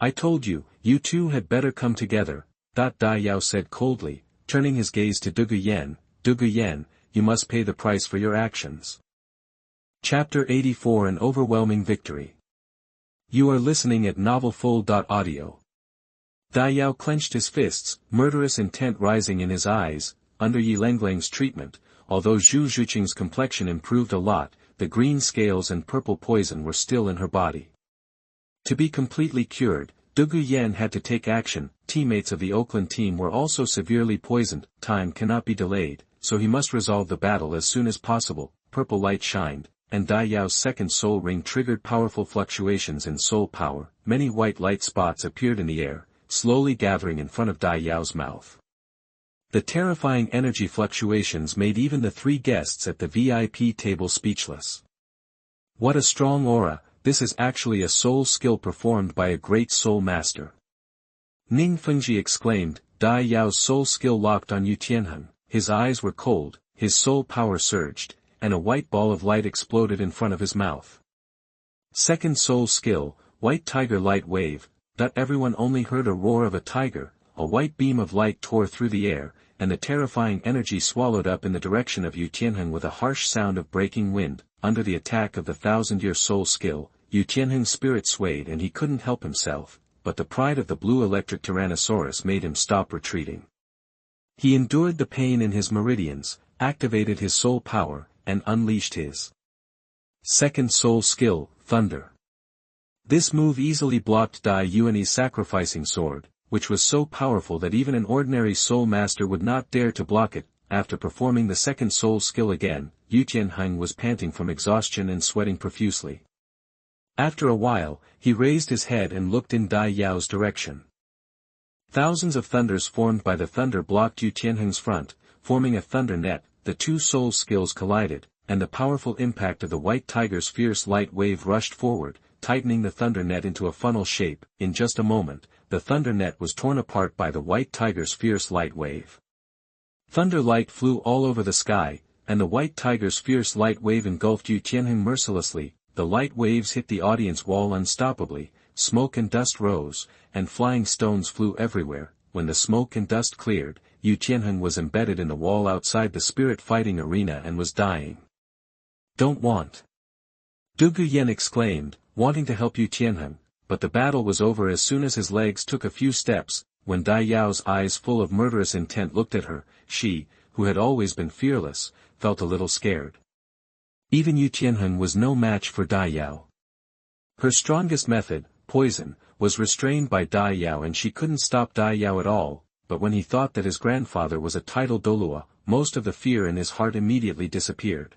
I told you, you two had better come together," Dai Yao said coldly, turning his gaze to Dugu Yan. "Dugu Yan, you must pay the price for your actions." Chapter 84 An Overwhelming Victory. You are listening at novelfull.audio. Dai Yao clenched his fists, murderous intent rising in his eyes. Under Yilanglang's treatment, although Zhu Zhuqing's complexion improved a lot, the green scales and purple poison were still in her body. To be completely cured, Dugu Yan had to take action. Teammates of the Oakland team were also severely poisoned. Time cannot be delayed, so he must resolve the battle as soon as possible. Purple light shined, and Dai Yao's second soul ring triggered powerful fluctuations in soul power. Many white light spots appeared in the air, slowly gathering in front of Dai Yao's mouth. The terrifying energy fluctuations made even the 3 guests at the VIP table speechless. What a strong aura! This is actually a soul skill performed by a great soul master. Ning Fengji exclaimed. Dai Yao's soul skill locked on Yu Tianheng. His eyes were cold, his soul power surged, and a white ball of light exploded in front of his mouth. Second soul skill, white tiger light wave. Everyone only heard a roar of a tiger. A white beam of light tore through the air, and the terrifying energy swallowed up in the direction of Yu Tianheng with a harsh sound of breaking wind. Under the attack of the 1,000-year soul skill, Yu Tianheng's spirit swayed and he couldn't help himself, but the pride of the blue electric Tyrannosaurus made him stop retreating. He endured the pain in his meridians, activated his soul power, and unleashed his second soul skill, Thunder. This move easily blocked Dai Yuan's sacrificing sword, which was so powerful that even an ordinary soul master would not dare to block it. After performing the second soul skill again, Yu Tianheng was panting from exhaustion and sweating profusely. After a while, he raised his head and looked in Dai Yao's direction. Thousands of thunders formed by the thunder blocked Yu Tianheng's front, forming a thunder net. The 2 soul skills collided, and the powerful impact of the white tiger's fierce light wave rushed forward, tightening the thunder net into a funnel shape. In just a moment, the thunder net was torn apart by the white tiger's fierce light wave. Thunder light flew all over the sky, and the white tiger's fierce light wave engulfed Yu Tianheng mercilessly. The light waves hit the audience wall unstoppably, smoke and dust rose, and flying stones flew everywhere. When the smoke and dust cleared, Yu Tianheng was embedded in the wall outside the spirit fighting arena and was dying. "Don't want!" Dugu Yen exclaimed, wanting to help Yu Tianheng, but the battle was over as soon as his legs took a few steps. When Dai Yao's eyes full of murderous intent looked at her, she, who had always been fearless, felt a little scared. Even Yu Tianheng was no match for Dai Yao. Her strongest method, poison, was restrained by Dai Yao, and she couldn't stop Dai Yao at all. But when he thought that his grandfather was a titled Douluo, most of the fear in his heart immediately disappeared.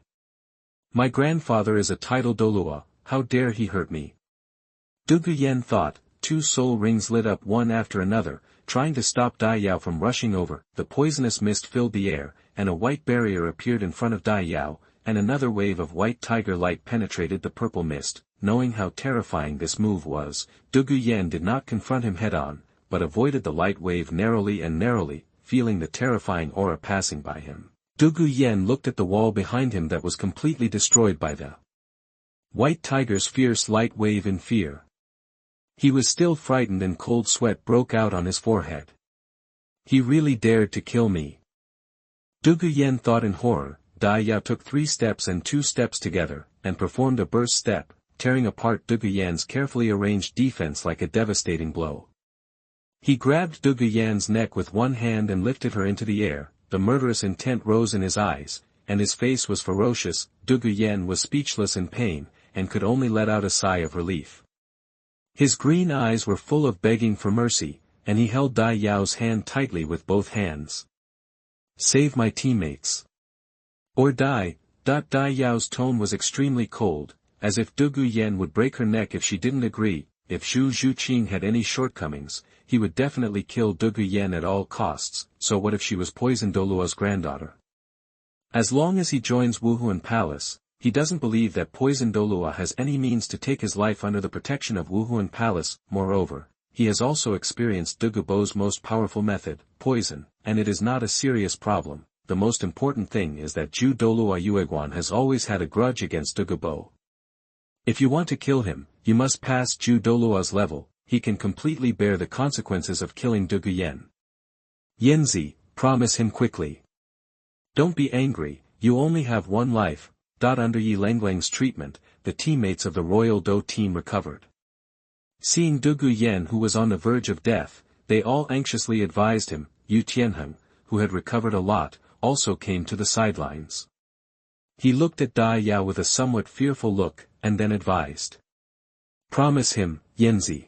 "My grandfather is a titled Douluo, how dare he hurt me?" Dugu Yen thought. Two soul rings lit up one after another, trying to stop Dai Yao from rushing over. The poisonous mist filled the air, and a white barrier appeared in front of Dai Yao, and another wave of white tiger light penetrated the purple mist. Knowing how terrifying this move was, Dugu Yen did not confront him head-on, but avoided the light wave narrowly and narrowly, feeling the terrifying aura passing by him. Dugu Yen looked at the wall behind him that was completely destroyed by the white tiger's fierce light wave in fear. He was still frightened and cold sweat broke out on his forehead. He really dared to kill me. Dugu Yen thought in horror. Dai Yao took 3 steps and 2 steps together, and performed a burst step, tearing apart Dugu Yan's carefully arranged defense like a devastating blow. He grabbed Dugu Yan's neck with one hand and lifted her into the air. The murderous intent rose in his eyes, and his face was ferocious. Dugu Yan was speechless in pain, and could only let out a sigh of relief. His green eyes were full of begging for mercy, and he held Dai Yao's hand tightly with both hands. "Save my teammates. Or die." Dai Yao's tone was extremely cold, as if Dugu Yen would break her neck if she didn't agree. If Zhu Zhuqing had any shortcomings, he would definitely kill Dugu Yen at all costs. So what if she was poisoned Douluo's granddaughter? As long as he joins Wuhuan Palace, he doesn't believe that poisoned Douluo has any means to take his life under the protection of Wuhuan Palace. Moreover, he has also experienced Dugu Bo's most powerful method, poison, and it is not a serious problem. The most important thing is that Zhu Douluo Yueguan has always had a grudge against Dugu Bo. If you want to kill him, you must pass Zhu Douluo's level. He can completely bear the consequences of killing Dugu Yen. Yanzi, promise him quickly. Don't be angry, you only have one life. Under Yi Langlang's treatment, the teammates of the Royal Do team recovered. Seeing Dugu Yen who was on the verge of death, they all anxiously advised him. Yu Tianheng, who had recovered a lot, also came to the sidelines. He looked at Dai Yao with a somewhat fearful look, and then advised. "Promise him, Yanzi."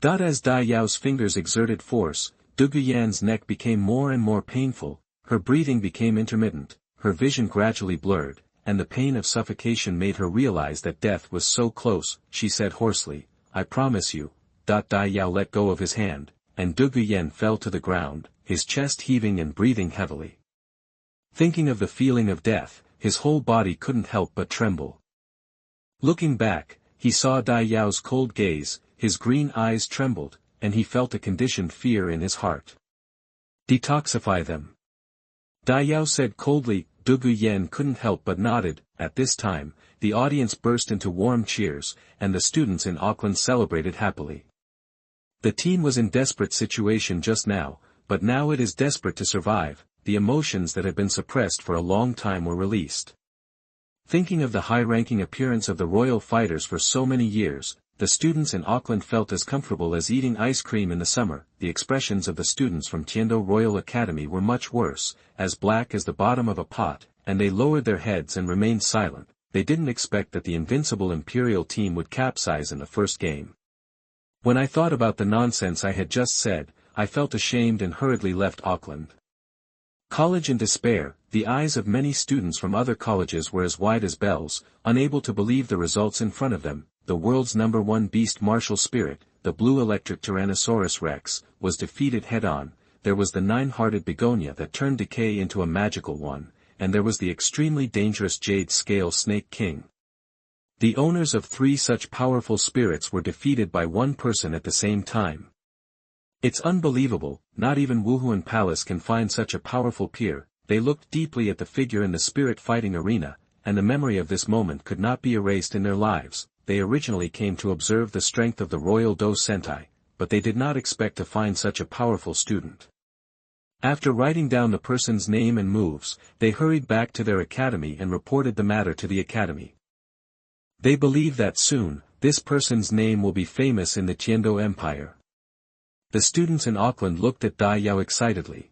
As Dai Yao's fingers exerted force, Dugu Yan's neck became more and more painful, her breathing became intermittent, her vision gradually blurred, and the pain of suffocation made her realize that death was so close. She said hoarsely, "I promise you." Dai Yao let go of his hand, and Dugu Yen fell to the ground, his chest heaving and breathing heavily. Thinking of the feeling of death, his whole body couldn't help but tremble. Looking back, he saw Dai Yao's cold gaze, his green eyes trembled, and he felt a conditioned fear in his heart. "Detoxify them," Dai Yao said coldly. Dugu Yen couldn't help but nodded. At this time, the audience burst into warm cheers, and the students in Auckland celebrated happily. The team was in desperate situation just now, but now it is desperate to survive. The emotions that had been suppressed for a long time were released. Thinking of the high-ranking appearance of the royal fighters for so many years, the students in Auckland felt as comfortable as eating ice cream in the summer. The expressions of the students from Tiando Royal Academy were much worse, as black as the bottom of a pot, and they lowered their heads and remained silent. They didn't expect that the invincible Imperial team would capsize in the first game. When I thought about the nonsense I had just said, I felt ashamed and hurriedly left Auckland College in despair. The eyes of many students from other colleges were as wide as bells, unable to believe the results in front of them. The world's #1 beast martial spirit, the blue electric Tyrannosaurus Rex, was defeated head-on. There was the 9-hearted begonia that turned decay into a magical one, and there was the extremely dangerous Jade Scale Snake King. The owners of 3 such powerful spirits were defeated by one person at the same time. It's unbelievable, not even Wuhuan Palace can find such a powerful peer. They looked deeply at the figure in the spirit fighting arena, and the memory of this moment could not be erased in their lives. They originally came to observe the strength of the Royal Do Sentai, but they did not expect to find such a powerful student. After writing down the person's name and moves, they hurried back to their academy and reported the matter to the academy. They believe that soon, this person's name will be famous in the Tiando Empire. The students in Auckland looked at Dai Yao excitedly.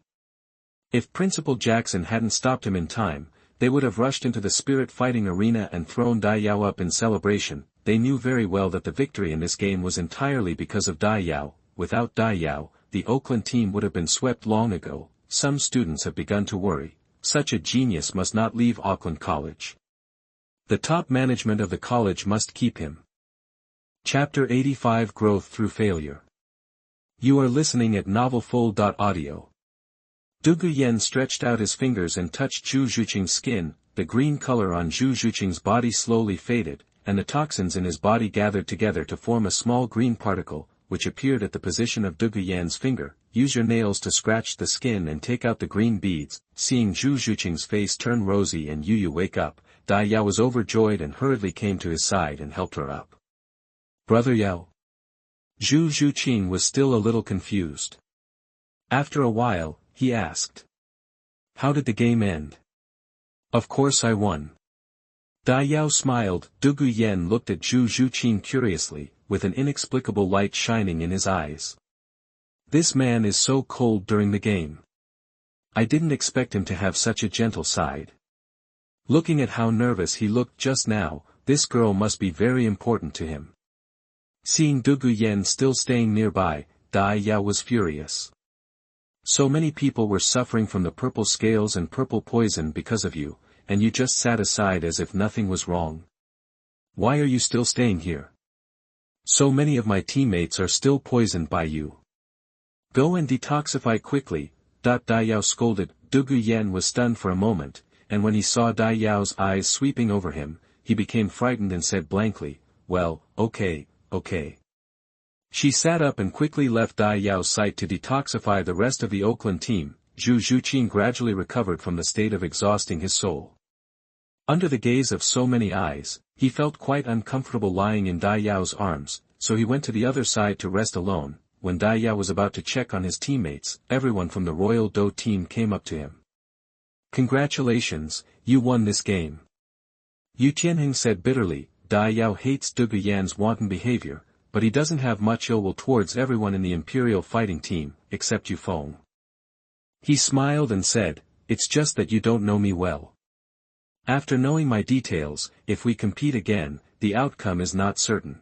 If Principal Jackson hadn't stopped him in time, they would have rushed into the spirit fighting arena and thrown Dai Yao up in celebration. They knew very well that the victory in this game was entirely because of Dai Yao. Without Dai Yao, the Oakland team would have been swept long ago. Some students have begun to worry. Such a genius must not leave Auckland College. The top management of the college must keep him. Chapter 85 Growth Through Failure. You are listening at novelfull.audio. Dugu Yen stretched out his fingers and touched Zhu Zhuqing's skin. The green color on Zhu Zhuqing's body slowly faded, and the toxins in his body gathered together to form a small green particle, which appeared at the position of Dugu Yen's finger. Use your nails to scratch the skin and take out the green beads. Seeing Zhu Zhuqing's face turn rosy and Yu wake up, Dai Yao was overjoyed and hurriedly came to his side and helped her up. Brother Yao? Zhu Zhuqing was still a little confused. After a while, he asked. How did the game end? Of course I won. Dai Yao smiled. Dugu Yen looked at Zhu Zhuqing curiously, with an inexplicable light shining in his eyes. This man is so cold during the game. I didn't expect him to have such a gentle side. Looking at how nervous he looked just now, this girl must be very important to him. Seeing Dugu Yen still staying nearby, Dai Yao was furious. So many people were suffering from the purple scales and purple poison because of you, and you just sat aside as if nothing was wrong. Why are you still staying here? So many of my teammates are still poisoned by you. Go and detoxify quickly. Dai Yao scolded. Dugu Yen was stunned for a moment, and when he saw Dai Yao's eyes sweeping over him, he became frightened and said blankly, well, okay. She sat up and quickly left Dai Yao's sight to detoxify the rest of the Oakland team. Zhu Zhuqing gradually recovered from the state of exhausting his soul. Under the gaze of so many eyes, he felt quite uncomfortable lying in Dai Yao's arms, so he went to the other side to rest alone. When Dai Yao was about to check on his teammates, everyone from the Royal Do team came up to him. Congratulations, you won this game. Yu Tianheng said bitterly. Dai Yao hates Dugu Yan's wanton behavior, but he doesn't have much ill will towards everyone in the Imperial fighting team, except Yu Feng. He smiled and said, it's just that you don't know me well. After knowing my details, if we compete again, the outcome is not certain.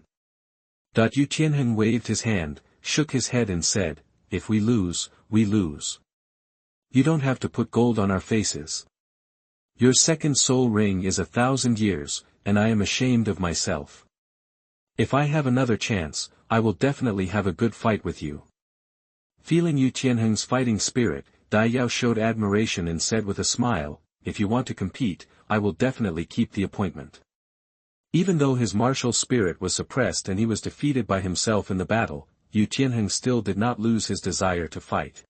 Yu Tianheng waved his hand, shook his head and said, if we lose, we lose. You don't have to put gold on our faces. Your second soul ring is 1,000 years, and I am ashamed of myself. If I have another chance, I will definitely have a good fight with you. Feeling Yu Tianheng's fighting spirit, Dai Yao showed admiration and said with a smile, if you want to compete, I will definitely keep the appointment. Even though his martial spirit was suppressed and he was defeated by himself in the battle, Yu Tianheng still did not lose his desire to fight.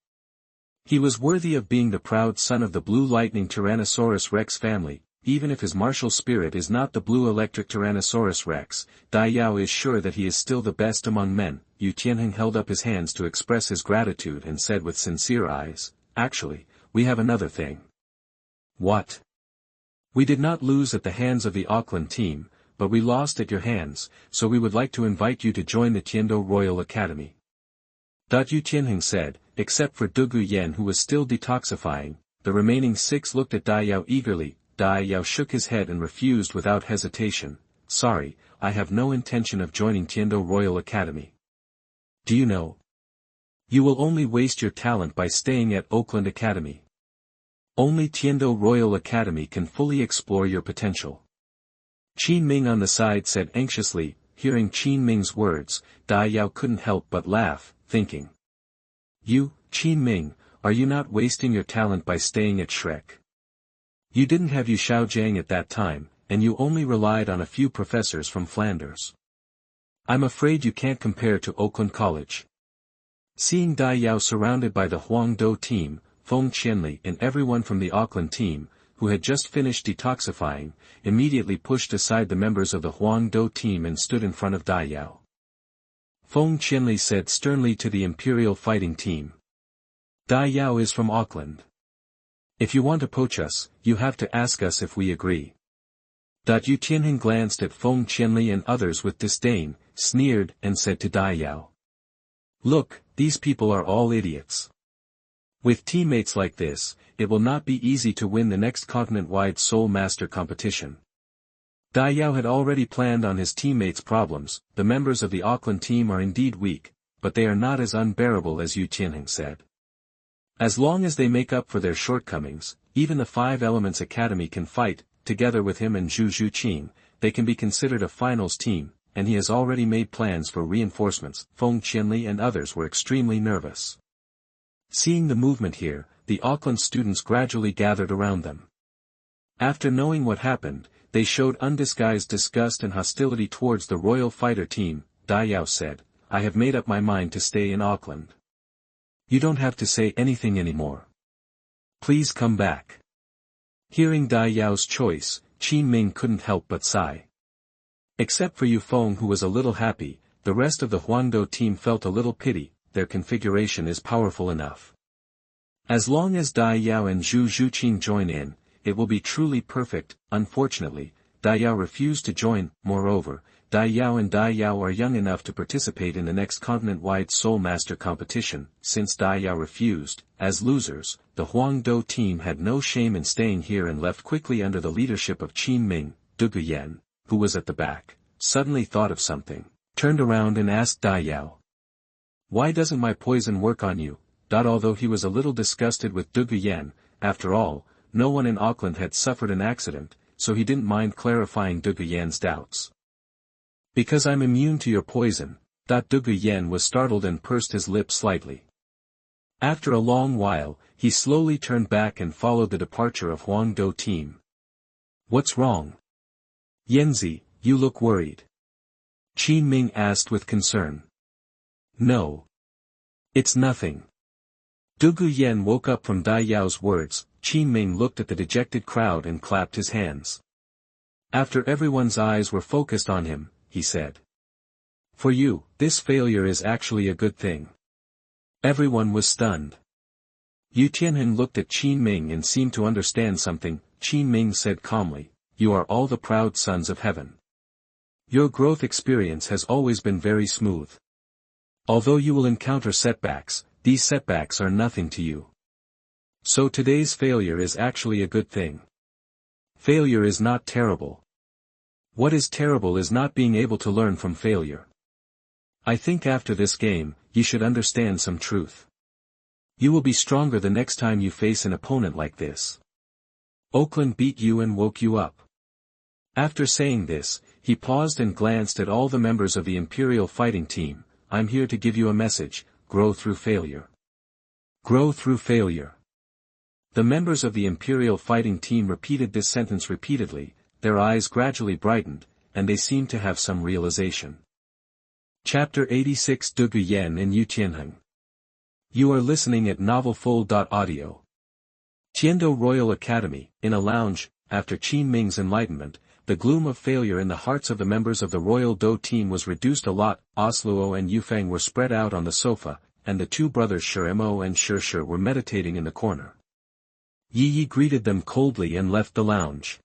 He was worthy of being the proud son of the Blue Lightning Tyrannosaurus Rex family. Even if his martial spirit is not the blue electric Tyrannosaurus Rex, Dai Yao is sure that he is still the best among men. Yu Tianheng held up his hands to express his gratitude and said with sincere eyes, actually, we have another thing. What? We did not lose at the hands of the Auckland team, but we lost at your hands, so we would like to invite you to join the Tiando Royal Academy. Yu Tianheng said, except for Dugu Yen who was still detoxifying. The remaining 6 looked at Dai Yao eagerly. Dai Yao shook his head and refused without hesitation. Sorry, I have no intention of joining Tiando Royal Academy. Do you know? You will only waste your talent by staying at Oakland Academy. Only Tiando Royal Academy can fully explore your potential. Qin Ming on the side said anxiously. Hearing Qin Ming's words, Dai Yao couldn't help but laugh, thinking. You, Qin Ming, are you not wasting your talent by staying at Shrek? You didn't have Yu Xiaogang at that time, and you only relied on a few professors from Flanders. I'm afraid you can't compare to Auckland College. Seeing Dai Yao surrounded by the Huangdou team, Feng Qianli and everyone from the Auckland team, who had just finished detoxifying, immediately pushed aside the members of the Huangdou team and stood in front of Dai Yao. Feng Qianli said sternly to the Imperial fighting team. Dai Yao is from Auckland. If you want to poach us, you have to ask us if we agree. Yu Tianheng glanced at Feng Qianli and others with disdain, sneered, and said to Dai Yao. Look, these people are all idiots. With teammates like this, it will not be easy to win the next continent-wide Soul Master competition. Dai Yao had already planned on his teammates' problems. The members of the Auckland team are indeed weak, but they are not as unbearable as Yu Tianheng said. As long as they make up for their shortcomings, even the Five Elements Academy can fight. Together with him and Zhu Zhuqing, they can be considered a finals team, and he has already made plans for reinforcements. Feng Qianli and others were extremely nervous. Seeing the movement here, the Auckland students gradually gathered around them. After knowing what happened, they showed undisguised disgust and hostility towards the Royal Fighter team. Dai Yao said, I have made up my mind to stay in Auckland. You don't have to say anything anymore. Please come back. Hearing Dai Yao's choice, Qin Ming couldn't help but sigh. Except for Yu Feng, who was a little happy, the rest of the Huangdou team felt a little pity. Their configuration is powerful enough. As long as Dai Yao and Zhu Zhuqing join in, it will be truly perfect. Unfortunately, Dai Yao refused to join. Moreover, Dai Yao and Dai Yao are young enough to participate in the next continent-wide Soul Master competition. Since Dai Yao refused, as losers, the Huangdou team had no shame in staying here and left quickly under the leadership of Qin Ming. Dugu, who was at the back, suddenly thought of something, turned around and asked Dai Yao. Why doesn't my poison work on you? Although he was a little disgusted with Dugu, after all, no one in Auckland had suffered an accident, so he didn't mind clarifying Dugu's doubts. Because I'm immune to your poison. Dugu was startled and pursed his lips slightly. After a long while, he slowly turned back and followed the departure of Huangdou team. What's wrong? Yanzi, you look worried. Qin Ming asked with concern. No. It's nothing. Dugu woke up from Dai Yao's words. Qin Ming looked at the dejected crowd and clapped his hands. After everyone's eyes were focused on him, he said. For you, this failure is actually a good thing. Everyone was stunned. Yu Tianheng looked at Qin Ming and seemed to understand something. Qin Ming said calmly, you are all the proud sons of heaven. Your growth experience has always been very smooth. Although you will encounter setbacks, these setbacks are nothing to you. So today's failure is actually a good thing. Failure is not terrible. What is terrible is not being able to learn from failure. I think after this game, you should understand some truth. You will be stronger the next time you face an opponent like this. Auckland beat you and woke you up. After saying this, he paused and glanced at all the members of the Imperial fighting team. I'm here to give you a message, grow through failure. Grow through failure. The members of the Imperial fighting team repeated this sentence repeatedly, their eyes gradually brightened, and they seemed to have some realization. Chapter 86 Dugu and Yu Tianheng. You are listening at novelfull.audio. Tianheng Royal Academy, in a lounge, after Qin Ming's enlightenment, the gloom of failure in the hearts of the members of the Royal Dou team was reduced a lot. Osluo and Yufeng were spread out on the sofa, and the two brothers Shimo and Shi were meditating in the corner. Yi greeted them coldly and left the lounge.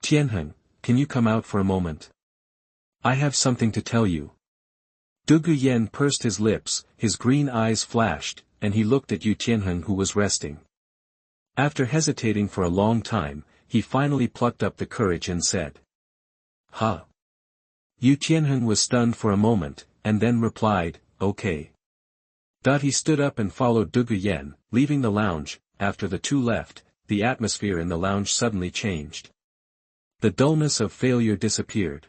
Tianheng, can you come out for a moment? I have something to tell you. Dugu pursed his lips, his green eyes flashed, and he looked at Yu Tianheng who was resting. After hesitating for a long time, he finally plucked up the courage and said. Huh. Yu Tianheng was stunned for a moment, and then replied, okay. He stood up and followed Dugu, leaving the lounge. After the two left, the atmosphere in the lounge suddenly changed. The dullness of failure disappeared.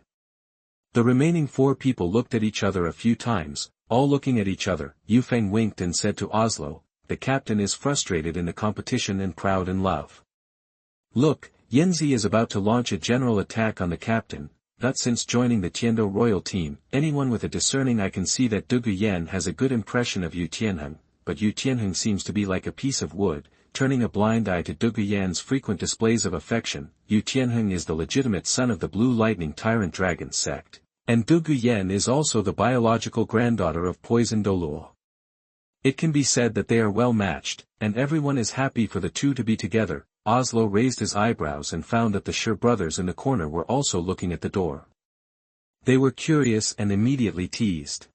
The remaining four people looked at each other a few times, all looking at each other. Yufeng winked and said to Oslo, the captain is frustrated in the competition and proud in love. Look, Yanzi is about to launch a general attack on the captain. Not since joining the Tianheng royal team, anyone with a discerning eye can see that Dugu Yan has a good impression of Yu Tianheng, but Yu Tianheng seems to be like a piece of wood, turning a blind eye to Dugu Yan's frequent displays of affection. Yu Tianheng is the legitimate son of the Blue Lightning Tyrant Dragon sect, and Dugu Yan is also the biological granddaughter of Poison Douluo. It can be said that they are well matched, and everyone is happy for the two to be together. Oslo raised his eyebrows and found that the Sher brothers in the corner were also looking at the door. They were curious and immediately teased.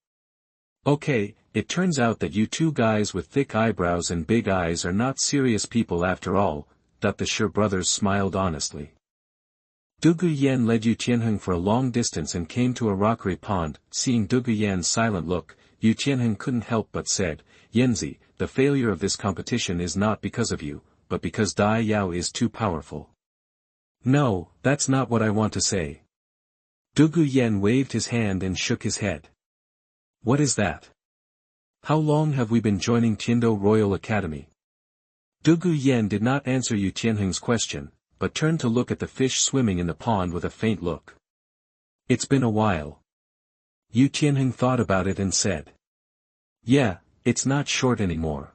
Okay, it turns out that you two guys with thick eyebrows and big eyes are not serious people after all, that the Sher brothers smiled honestly. Dugu Yan led Yu Tianheng for a long distance and came to a rockery pond. Seeing Dugu Yan's silent look, Yu Tianheng couldn't help but said, Yanzi, the failure of this competition is not because of you, but because Dai Yao is too powerful. No, that's not what I want to say. Dugu Yan waved his hand and shook his head. What is that? How long have we been joining Tianheng Royal Academy? Dugu Yan did not answer Yu Tianheng's question, but turned to look at the fish swimming in the pond with a faint look. It's been a while. Yu Tianheng thought about it and said. Yeah, it's not short anymore.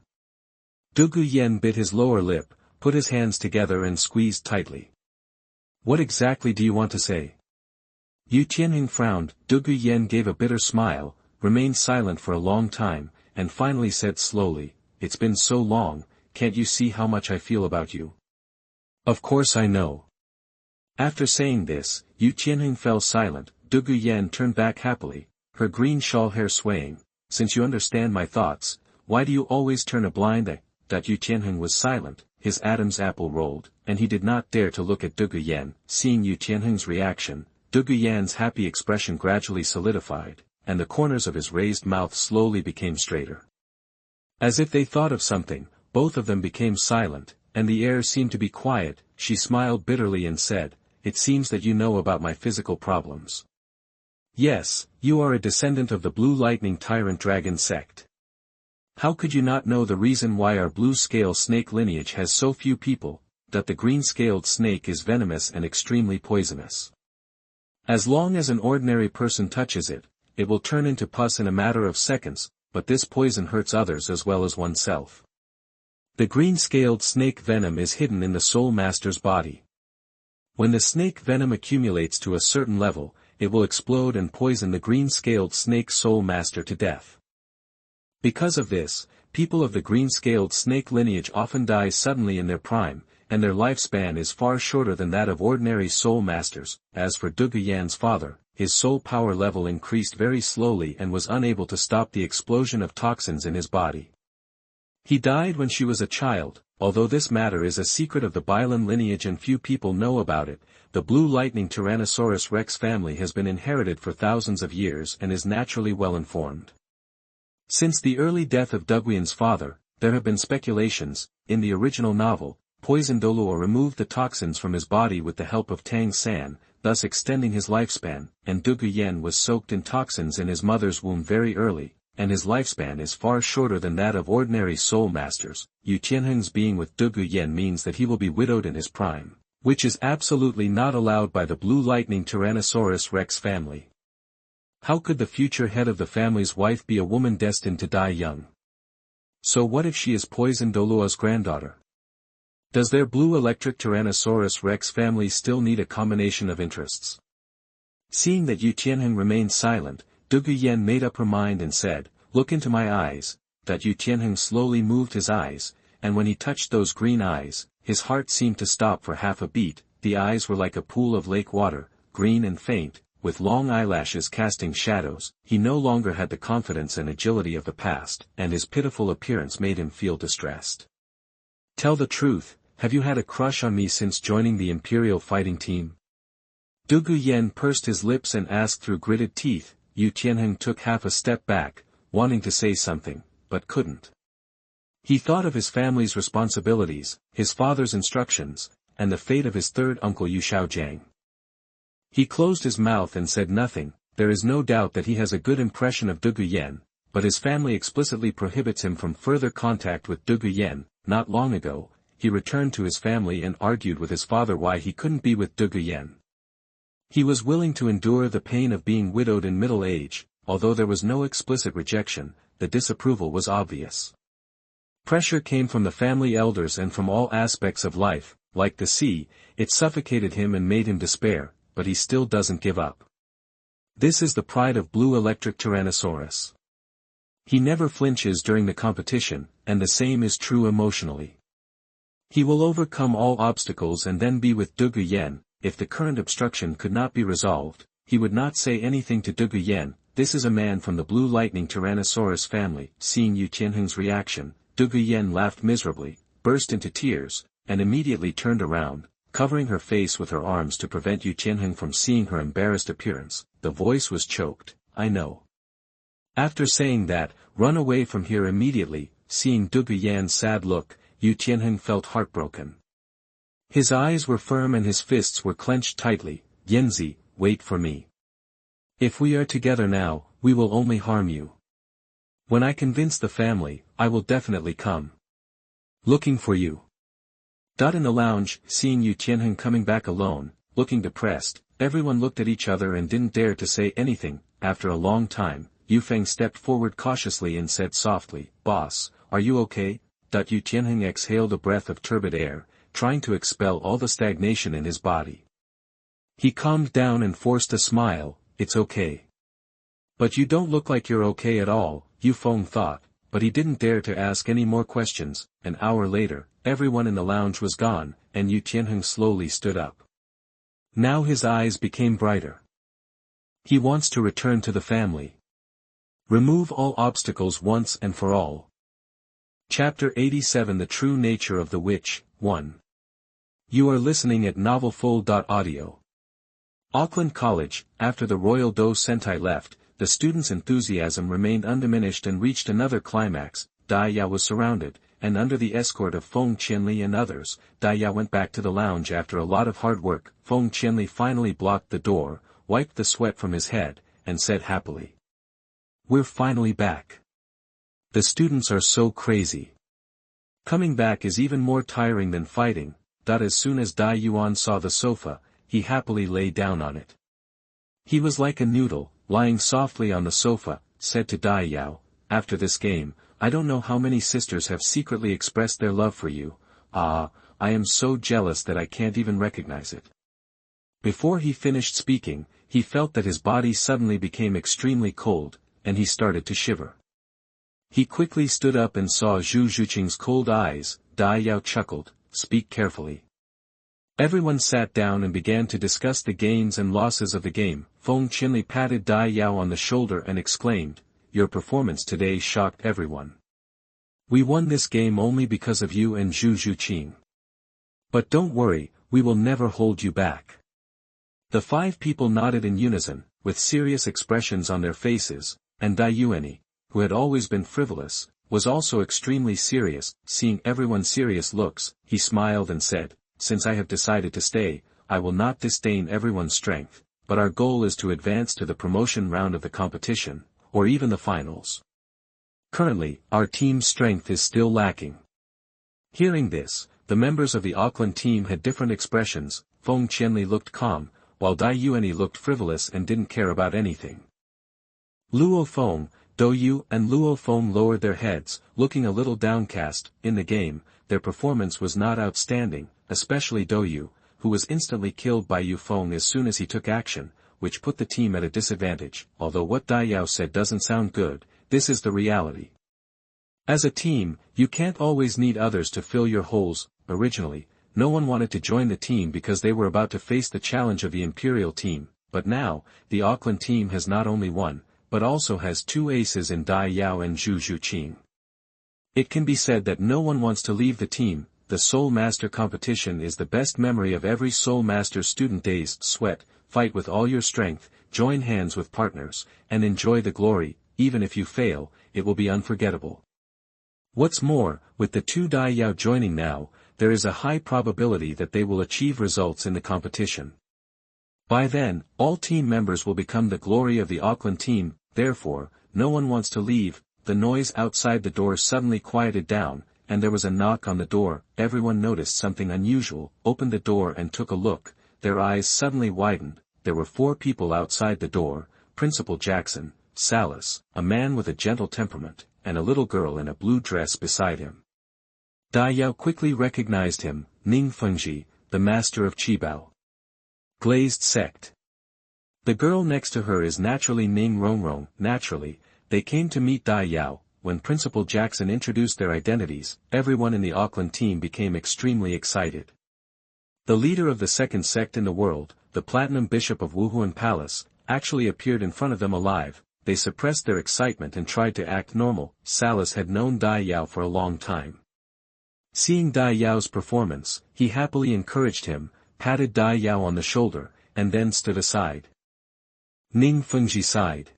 Dugu Yan bit his lower lip, put his hands together and squeezed tightly. What exactly do you want to say? Yu Tianheng frowned. Dugu Yan gave a bitter smile, remained silent for a long time, and finally said slowly, It's been so long, can't you see how much I feel about you? Of course I know. After saying this, Yu Tianheng fell silent. Dugu Yan turned back happily, her green shawl hair swaying. Since you understand my thoughts, why do you always turn a blind eye? That Yu Tianheng was silent, his Adam's apple rolled, and he did not dare to look at Dugu Yan. Seeing Yu Tianheng's reaction, Dugu Yan's happy expression gradually solidified, and the corners of his raised mouth slowly became straighter. As if they thought of something, both of them became silent, and the air seemed to be quiet. She smiled bitterly and said, It seems that you know about my physical problems. Yes, you are a descendant of the Blue Lightning Tyrant Dragon sect. How could you not know the reason why our blue-scale snake lineage has so few people, that the green-scaled snake is venomous and extremely poisonous? As long as an ordinary person touches it, it will turn into pus in a matter of seconds, but this poison hurts others as well as oneself. The green-scaled snake venom is hidden in the Soul Master's body. When the snake venom accumulates to a certain level, it will explode and poison the green-scaled snake Soul Master to death. Because of this, people of the green-scaled snake lineage often die suddenly in their prime, and their lifespan is far shorter than that of ordinary Soul Masters. As for Dugu Yan's father, his soul power level increased very slowly and was unable to stop the explosion of toxins in his body. He died when she was a child. Although this matter is a secret of the Bailan lineage and few people know about it, the Blue Lightning Tyrannosaurus Rex family has been inherited for thousands of years and is naturally well informed. Since the early death of Dugu Yan's father, there have been speculations. In the original novel, Poison Douluo removed the toxins from his body with the help of Tang San, thus extending his lifespan, and Dugu Yan was soaked in toxins in his mother's womb very early, and his lifespan is far shorter than that of ordinary Soul Masters. Yu Tianheng's being with Dugu Yan means that he will be widowed in his prime, which is absolutely not allowed by the Blue Lightning Tyrannosaurus Rex family. How could the future head of the family's wife be a woman destined to die young? So what if she is Poison Douluo's granddaughter? Does their Blue Electric Tyrannosaurus Rex family still need a combination of interests? Seeing that Yu Tianheng remained silent, Dugu Yan made up her mind and said, Look into my eyes. That Yu Tianheng slowly moved his eyes, and when he touched those green eyes, his heart seemed to stop for half a beat. The eyes were like a pool of lake water, green and faint, with long eyelashes casting shadows. He no longer had the confidence and agility of the past, and his pitiful appearance made him feel distressed. Tell the truth, have you had a crush on me since joining the Imperial fighting team? Dugu Yan pursed his lips and asked through gritted teeth. Yu Tianheng took half a step back, wanting to say something, but couldn't. He thought of his family's responsibilities, his father's instructions, and the fate of his third uncle Yu Xiaogang. He closed his mouth and said nothing. There is no doubt that he has a good impression of Dugu Yan, but his family explicitly prohibits him from further contact with Dugu Yan. Not long ago, he returned to his family and argued with his father why he couldn't be with Dugu. He was willing to endure the pain of being widowed in middle age, although there was no explicit rejection, the disapproval was obvious. Pressure came from the family elders and from all aspects of life, like the sea, it suffocated him and made him despair, but he still doesn't give up. This is the pride of Blue Electric Tyrannosaurus. He never flinches during the competition, and the same is true emotionally. He will overcome all obstacles and then be with Dugu. If the current obstruction could not be resolved, he would not say anything to Dugu. This is a man from the Blue Lightning Tyrannosaurus family. Seeing Yu Tianheng's reaction, Dugu laughed miserably, burst into tears, and immediately turned around, covering her face with her arms to prevent Yu Tianheng from seeing her embarrassed appearance. The voice was choked. I know. After saying that, run away from here immediately. Seeing Dugu sad look, Yu Tianheng felt heartbroken. His eyes were firm and his fists were clenched tightly. Yanzi, wait for me. If we are together now, we will only harm you. When I convince the family, I will definitely come. Looking for you. In the lounge, seeing Yu Tianheng coming back alone, looking depressed, everyone looked at each other and didn't dare to say anything. After a long time, Yu Feng stepped forward cautiously and said softly, Boss, are you okay? Yu Tianheng exhaled a breath of turbid air, trying to expel all the stagnation in his body. He calmed down and forced a smile. It's okay. But you don't look like you're okay at all, Yu Feng thought, but he didn't dare to ask any more questions. An hour later, everyone in the lounge was gone, and Yu Tianheng slowly stood up. Now his eyes became brighter. He wants to return to the family. Remove all obstacles once and for all. Chapter 87 The True Nature of the Witch, 1. You are listening at NovelFull.audio. Auckland College. After the Royal Do Sentai left, the students' enthusiasm remained undiminished and reached another climax. Dai Yao was surrounded, and under the escort of Feng Qianli and others, Dai Yao went back to the lounge after a lot of hard work. Feng Qianli finally blocked the door, wiped the sweat from his head, and said happily, We're finally back. The students are so crazy. Coming back is even more tiring than fighting. As soon as Dai Yuan saw the sofa, he happily lay down on it. He was like a noodle, lying softly on the sofa, said to Dai Yao, after this game, I don't know how many sisters have secretly expressed their love for you. I am so jealous that I can't even recognize it. Before he finished speaking, he felt that his body suddenly became extremely cold, and he started to shiver. He quickly stood up and saw Zhu Zhuqing's cold eyes. Dai Yao chuckled, speak carefully. Everyone sat down and began to discuss the gains and losses of the game. Feng Qianli patted Dai Yao on the shoulder and exclaimed, Your performance today shocked everyone. We won this game only because of you and Zhu Zhuqing. But don't worry, we will never hold you back. The 5 people nodded in unison, with serious expressions on their faces, and Dai Yuan, who had always been frivolous, was also extremely serious. Seeing everyone's serious looks, he smiled and said, Since I have decided to stay, I will not disdain everyone's strength, but our goal is to advance to the promotion round of the competition, or even the finals. Currently, our team's strength is still lacking. Hearing this, the members of the Auckland team had different expressions. Feng Qianli looked calm, while Dai Yuan looked frivolous and didn't care about anything. Luo Feng, Douyu and Luo Feng lowered their heads, looking a little downcast. In the game, their performance was not outstanding, especially Douyu, who was instantly killed by Yu Feng as soon as he took action, which put the team at a disadvantage. Although what Dai Yao said doesn't sound good, this is the reality. As a team, you can't always need others to fill your holes. Originally, no one wanted to join the team because they were about to face the challenge of the Imperial team, but now, the Auckland team has not only one, but also has 2 aces in Dai Yao and Zhu Zhuqing. It can be said that no one wants to leave the team. The Soul Master competition is the best memory of every Soul Master student days. Sweat, fight with all your strength, join hands with partners, and enjoy the glory. Even if you fail, it will be unforgettable. What's more, with the 2 Dai Yao joining now, there is a high probability that they will achieve results in the competition. By then, all team members will become the glory of the Auckland team. Therefore, no one wants to leave. The noise outside the door suddenly quieted down, and there was a knock on the door. Everyone noticed something unusual, opened the door and took a look. Their eyes suddenly widened. There were 4 people outside the door: Principal Jackson, Salas, a man with a gentle temperament, and a little girl in a blue dress beside him. Dai Yao quickly recognized him: Ning Fengji, the master of Qibao Glazed Sect. The girl next to her is naturally Ning Rongrong. Naturally, they came to meet Dai Yao. When Principal Jackson introduced their identities, everyone in the Auckland team became extremely excited. The leader of the second sect in the world, the Platinum Bishop of Wuhuan Palace, actually appeared in front of them alive. They suppressed their excitement and tried to act normal. Salas had known Dai Yao for a long time. Seeing Dai Yao's performance, he happily encouraged him, patted Dai Yao on the shoulder, and then stood aside. Ning Fengji sighed.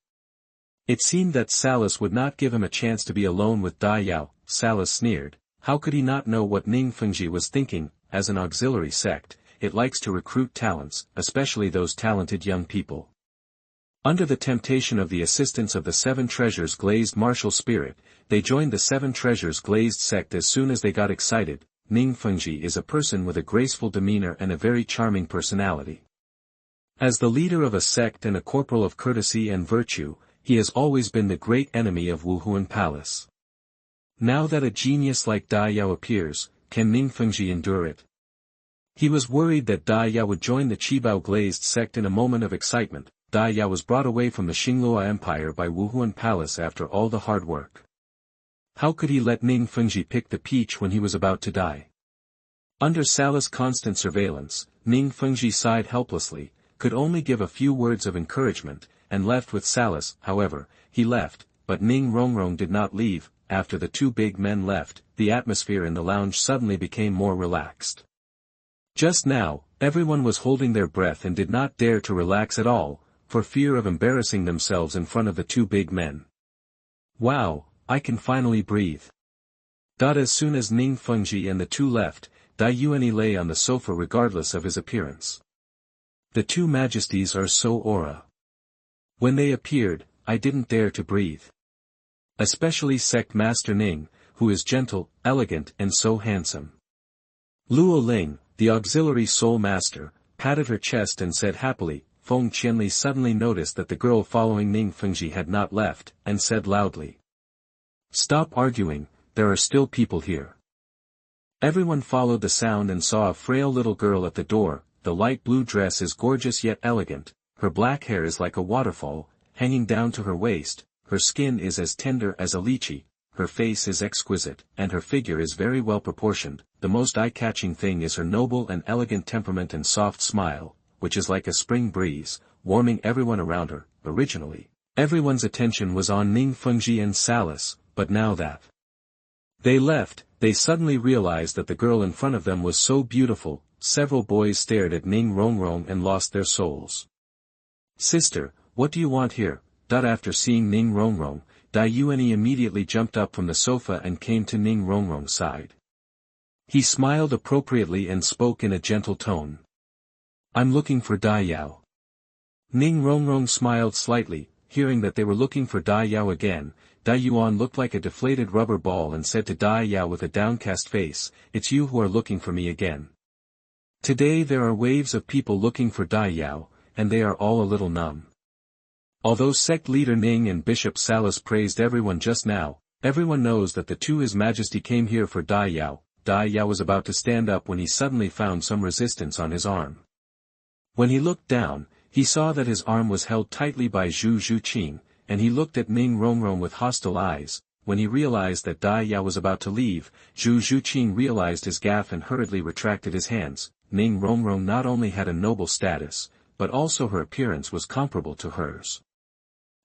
It seemed that Salas would not give him a chance to be alone with Dai Yao. Salas sneered. How could he not know what Ning Fengji was thinking? As an auxiliary sect, it likes to recruit talents, especially those talented young people. Under the temptation of the assistance of the 7 Treasures Glazed martial spirit, they joined the 7 Treasures Glazed sect as soon as they got excited. Ning Fengji is a person with a graceful demeanor and a very charming personality. As the leader of a sect and a corporal of courtesy and virtue, he has always been the great enemy of Wuhuan Palace. Now that a genius like Dai Yao appears, can Ning Fengji endure it? He was worried that Dai Yao would join the Qibao Glazed sect in a moment of excitement. Dai Yao was brought away from the Xingluo Empire by Wuhuan Palace after all the hard work. How could he let Ning Fengji pick the peach when he was about to die? Under Salas' constant surveillance, Ning Fengji sighed helplessly, could only give a few words of encouragement, and left with Salas. However, he left, but Ning Rongrong did not leave. After the 2 big men left, the atmosphere in the lounge suddenly became more relaxed. Just now, everyone was holding their breath and did not dare to relax at all, for fear of embarrassing themselves in front of the 2 big men. Wow, I can finally breathe. As soon as Ning Fengji and the 2 left, Dai Yuani lay on the sofa regardless of his appearance. The 2 majesties are so aura. When they appeared, I didn't dare to breathe. Especially Sect Master Ning, who is gentle, elegant and so handsome. Luo Ling, the auxiliary soul master, patted her chest and said happily. Feng Qianli suddenly noticed that the girl following Ning Fengji had not left, and said loudly. Stop arguing, there are still people here. Everyone followed the sound and saw a frail little girl at the door. The light blue dress is gorgeous yet elegant, her black hair is like a waterfall, hanging down to her waist, her skin is as tender as a lychee, her face is exquisite, and her figure is very well proportioned. The most eye-catching thing is her noble and elegant temperament and soft smile, which is like a spring breeze, warming everyone around her. Originally, everyone's attention was on Ning Fengji and Salas, but now that they left, they suddenly realized that the girl in front of them was so beautiful. Several boys stared at Ning Rongrong and lost their souls. Sister, what do you want here? After seeing Ning Rongrong, Dai Yuani immediately jumped up from the sofa and came to Ning Rongrong's side. He smiled appropriately and spoke in a gentle tone. I'm looking for Dai Yao. Ning Rongrong smiled slightly, hearing that they were looking for Dai Yao again. Dai Yuan looked like a deflated rubber ball and said to Dai Yao with a downcast face, it's you who are looking for me again. Today there are waves of people looking for Dai Yao, and they are all a little numb. Although sect leader Ning and Bishop Salas praised everyone just now, everyone knows that the 2 His Majesty came here for Dai Yao. Dai Yao was about to stand up when he suddenly found some resistance on his arm. When he looked down, he saw that his arm was held tightly by Zhu Zhuqing, and he looked at Ning Rongrong with hostile eyes. When he realized that Dai Yao was about to leave, Zhu Zhuqing realized his gaffe and hurriedly retracted his hands. Ning Rongrong not only had a noble status, but also her appearance was comparable to hers.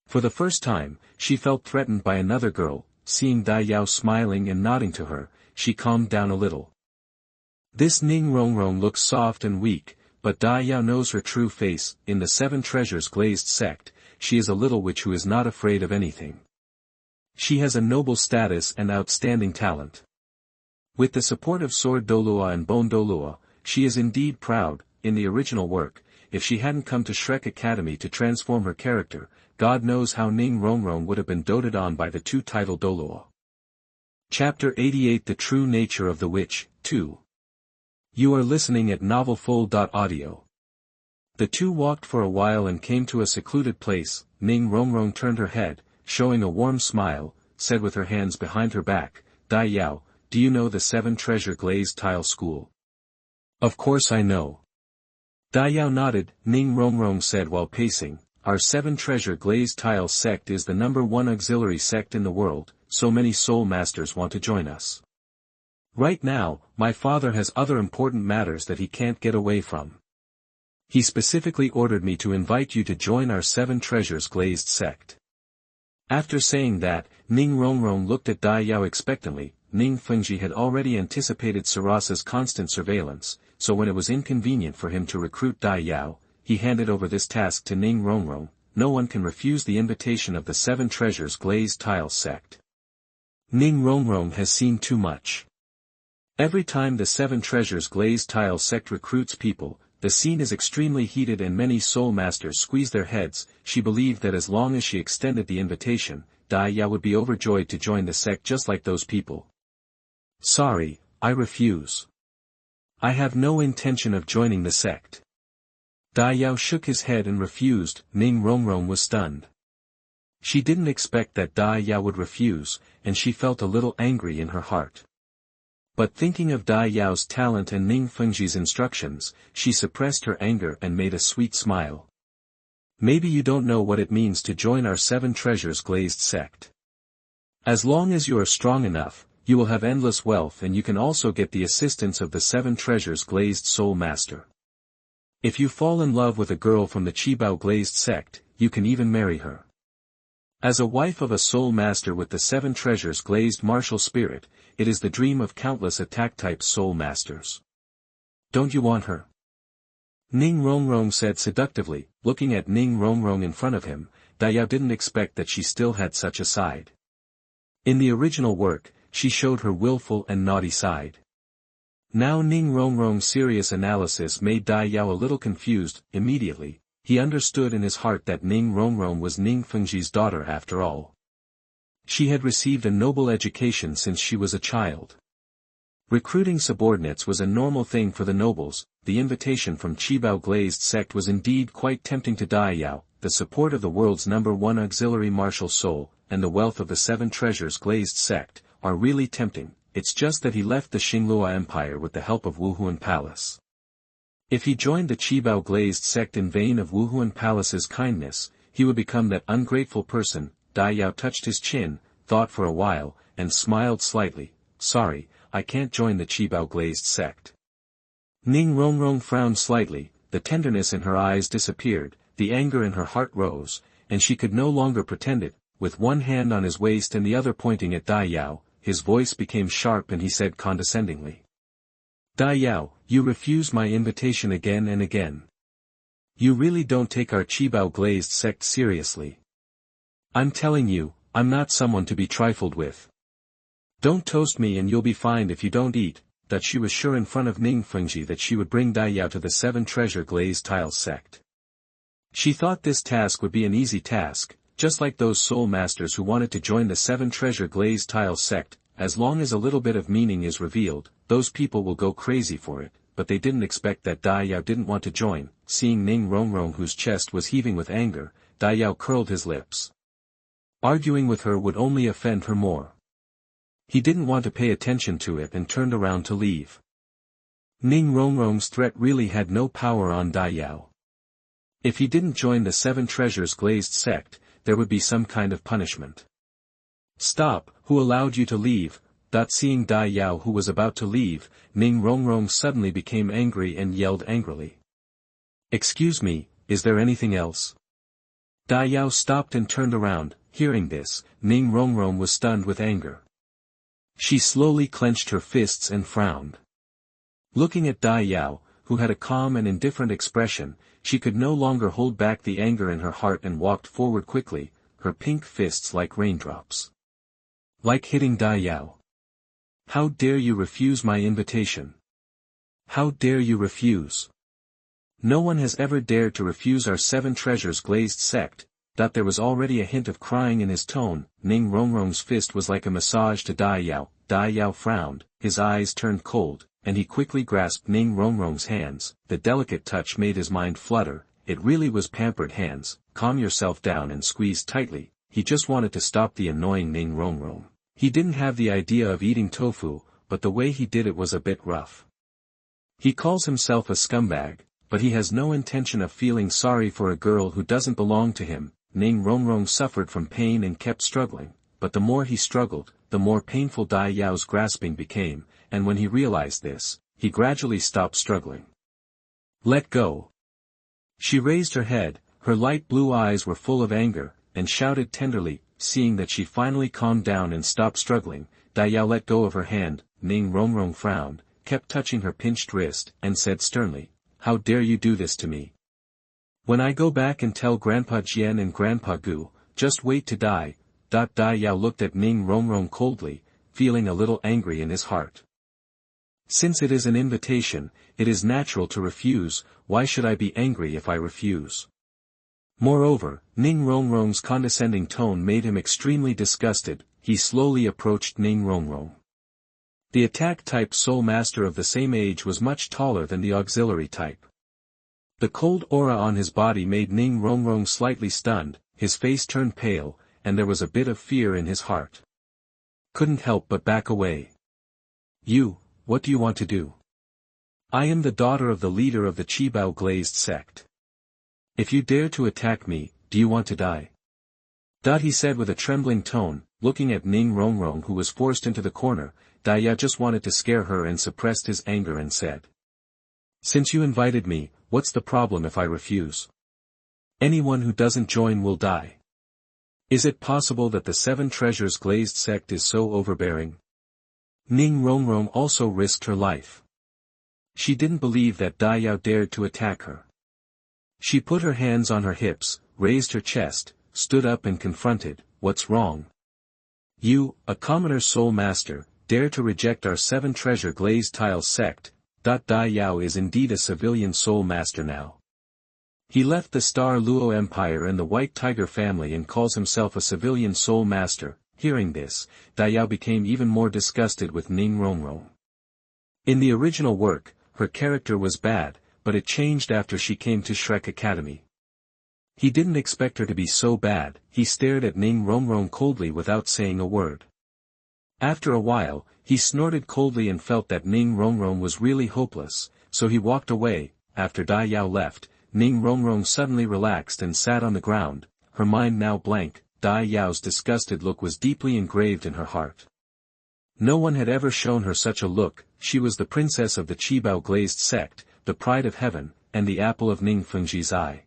For the first time, she felt threatened by another girl. Seeing Dai Yao smiling and nodding to her, she calmed down a little. This Ning Rongrong looks soft and weak, but Dai Yao knows her true face. In the 7 Treasures Glazed sect, she is a little witch who is not afraid of anything. She has a noble status and outstanding talent. With the support of Sword Douluo and Bone Douluo, she is indeed proud. In the original work, if she hadn't come to Shrek Academy to transform her character, God knows how Ning Rongrong would have been doted on by the 2 titled Douluo. Chapter 88 The True Nature of the Witch, 2. You are listening at novelfull.audio. The two walked for a while and came to a secluded place. Ning Rongrong turned her head, showing a warm smile, said with her hands behind her back, Dai Yao, do you know the 7 Treasure Glazed Tile School? Of course I know. Dai Yao nodded. Ning Rongrong said while pacing, our 7 Treasure Glazed Tile sect is the #1 auxiliary sect in the world, so many soul masters want to join us. Right now, my father has other important matters that he can't get away from. He specifically ordered me to invite you to join our 7 Treasures Glazed sect. After saying that, Ning Rongrong looked at Dai Yao expectantly. Ning Fengji had already anticipated Sarasa's constant surveillance, so when it was inconvenient for him to recruit Dai Yao, he handed over this task to Ning Rongrong. No one can refuse the invitation of the 7 Treasures Glazed Tile sect. Ning Rongrong has seen too much. Every time the 7 Treasures Glazed Tile sect recruits people, the scene is extremely heated and many soul masters squeeze their heads. She believed that as long as she extended the invitation, Dai Yao would be overjoyed to join the sect just like those people. Sorry, I refuse. I have no intention of joining the sect. Dai Yao shook his head and refused. Ning Rongrong was stunned. She didn't expect that Dai Yao would refuse, and she felt a little angry in her heart. But thinking of Dai Yao's talent and Ning Fengji's instructions, she suppressed her anger and made a sweet smile. Maybe you don't know what it means to join our 7 Treasures Glazed sect. As long as you are strong enough, you will have endless wealth and you can also get the assistance of the 7 Treasures Glazed Soul Master. If you fall in love with a girl from the Qibao Glazed sect, you can even marry her. As a wife of a soul master with the 7 Treasures Glazed Martial Spirit, it is the dream of countless attack-type soul masters. Don't you want her? Ning Rongrong said seductively, looking at Ning Rongrong in front of him. Dai Yao didn't expect that she still had such a side. In the original work, she showed her willful and naughty side. Now Ning Rongrong's serious analysis made Dai Yao a little confused. Immediately, he understood in his heart that Ning Rongrong was Ning Fengji's daughter after all. She had received a noble education since she was a child. Recruiting subordinates was a normal thing for the nobles. The invitation from Qibao Glazed sect was indeed quite tempting to Dai Yao. The support of the world's #1 auxiliary martial soul, and the wealth of the 7 Treasures Glazed sect, are really tempting. It's just that he left the Xingluo Empire with the help of Wuhuan Palace. If he joined the Qibao Glazed sect in vain of Wuhuan Palace's kindness, he would become that ungrateful person. Dai Yao touched his chin, thought for a while, and smiled slightly. Sorry, I can't join the Qibao Glazed sect. Ning Rongrong frowned slightly, the tenderness in her eyes disappeared, the anger in her heart rose, and she could no longer pretend it. With one hand on his waist and the other pointing at Dai Yao, his voice became sharp and he said condescendingly. Dai Yao, you refuse my invitation again and again. You really don't take our Qibao Glazed sect seriously. I'm telling you, I'm not someone to be trifled with. Don't toast me and you'll be fined if you don't eat. That she was sure in front of Ning Fengji that she would bring Dai Yao to the 7 Treasure Glazed Tile sect. She thought this task would be an easy task, just like those soul masters who wanted to join the 7 Treasure Glazed Tile sect. As long as a little bit of meaning is revealed, those people will go crazy for it, but they didn't expect that Dai Yao didn't want to join. Seeing Ning Rongrong whose chest was heaving with anger, Dai Yao curled his lips. Arguing with her would only offend her more. He didn't want to pay attention to it and turned around to leave. Ning Rongrong's threat really had no power on Dai Yao. If he didn't join the 7 Treasures Glazed sect, there would be some kind of punishment. Stop, who allowed you to leave? Seeing Dai Yao who was about to leave, Ning Rongrong suddenly became angry and yelled angrily. Excuse me, is there anything else? Dai Yao stopped and turned around. Hearing this, Ning Rongrong was stunned with anger. She slowly clenched her fists and frowned. Looking at Dai Yao, who had a calm and indifferent expression, she could no longer hold back the anger in her heart and walked forward quickly, her pink fists like raindrops. Like hitting Dai Yao. How dare you refuse my invitation? How dare you refuse? No one has ever dared to refuse our 7 Treasures Glazed sect. There was already a hint of crying in his tone. Ning Rongrong's fist was like a massage to Dai Yao. Dai Yao frowned, his eyes turned cold, and he quickly grasped Ning Rongrong's hands. The delicate touch made his mind flutter. It really was pampered hands. Calm yourself down and squeeze tightly. He just wanted to stop the annoying Ning Rongrong. He didn't have the idea of eating tofu, but the way he did it was a bit rough. He calls himself a scumbag, but he has no intention of feeling sorry for a girl who doesn't belong to him. Ning Rongrong suffered from pain and kept struggling, but the more he struggled, the more painful Dai Yao's grasping became, and when he realized this, he gradually stopped struggling. Let go. She raised her head, her light blue eyes were full of anger, and shouted tenderly. Seeing that she finally calmed down and stopped struggling, Dai Yao let go of her hand. Ning Rongrong frowned, kept touching her pinched wrist, and said sternly, "How dare you do this to me? When I go back and tell Grandpa Jian and Grandpa Gu, just wait to die." Dai Yao looked at Ning Rongrong coldly, feeling a little angry in his heart. Since it is an invitation, it is natural to refuse. Why should I be angry if I refuse? Moreover, Ning Rongrong's condescending tone made him extremely disgusted. He slowly approached Ning Rongrong. The attack type soul master of the same age was much taller than the auxiliary type. The cold aura on his body made Ning Rongrong slightly stunned, his face turned pale, and there was a bit of fear in his heart. Couldn't help but back away. "You, what do you want to do? I am the daughter of the leader of the Qibao glazed sect. If you dare to attack me, do you want to die?" He said with a trembling tone, looking at Ning Rongrong who was forced into the corner. Dai Yao just wanted to scare her and suppressed his anger and said, "Since you invited me, what's the problem if I refuse? Anyone who doesn't join will die. Is it possible that the Seven Treasures glazed sect is so overbearing?" Ning Rongrong also risked her life. She didn't believe that Dai Yao dared to attack her. She put her hands on her hips, raised her chest, stood up and confronted, "What's wrong? You, a commoner soul master, dare to reject our Seven Treasure glazed tile sect." Dai Yao is indeed a civilian soul master now. He left the Star Luo Empire and the White Tiger family and calls himself a civilian soul master. Hearing this, Dai Yao became even more disgusted with Ning Rongrong. In the original work, her character was bad, but it changed after she came to Shrek Academy. He didn't expect her to be so bad. He stared at Ning Rongrong coldly without saying a word. After a while, he snorted coldly and felt that Ning Rongrong was really hopeless, so he walked away. After Dai Yao left, Ning Rongrong suddenly relaxed and sat on the ground, her mind now blank. Dai Yao's disgusted look was deeply engraved in her heart. No one had ever shown her such a look. She was the princess of the Qibao glazed sect, the pride of heaven, and the apple of Ning Fengji's eye.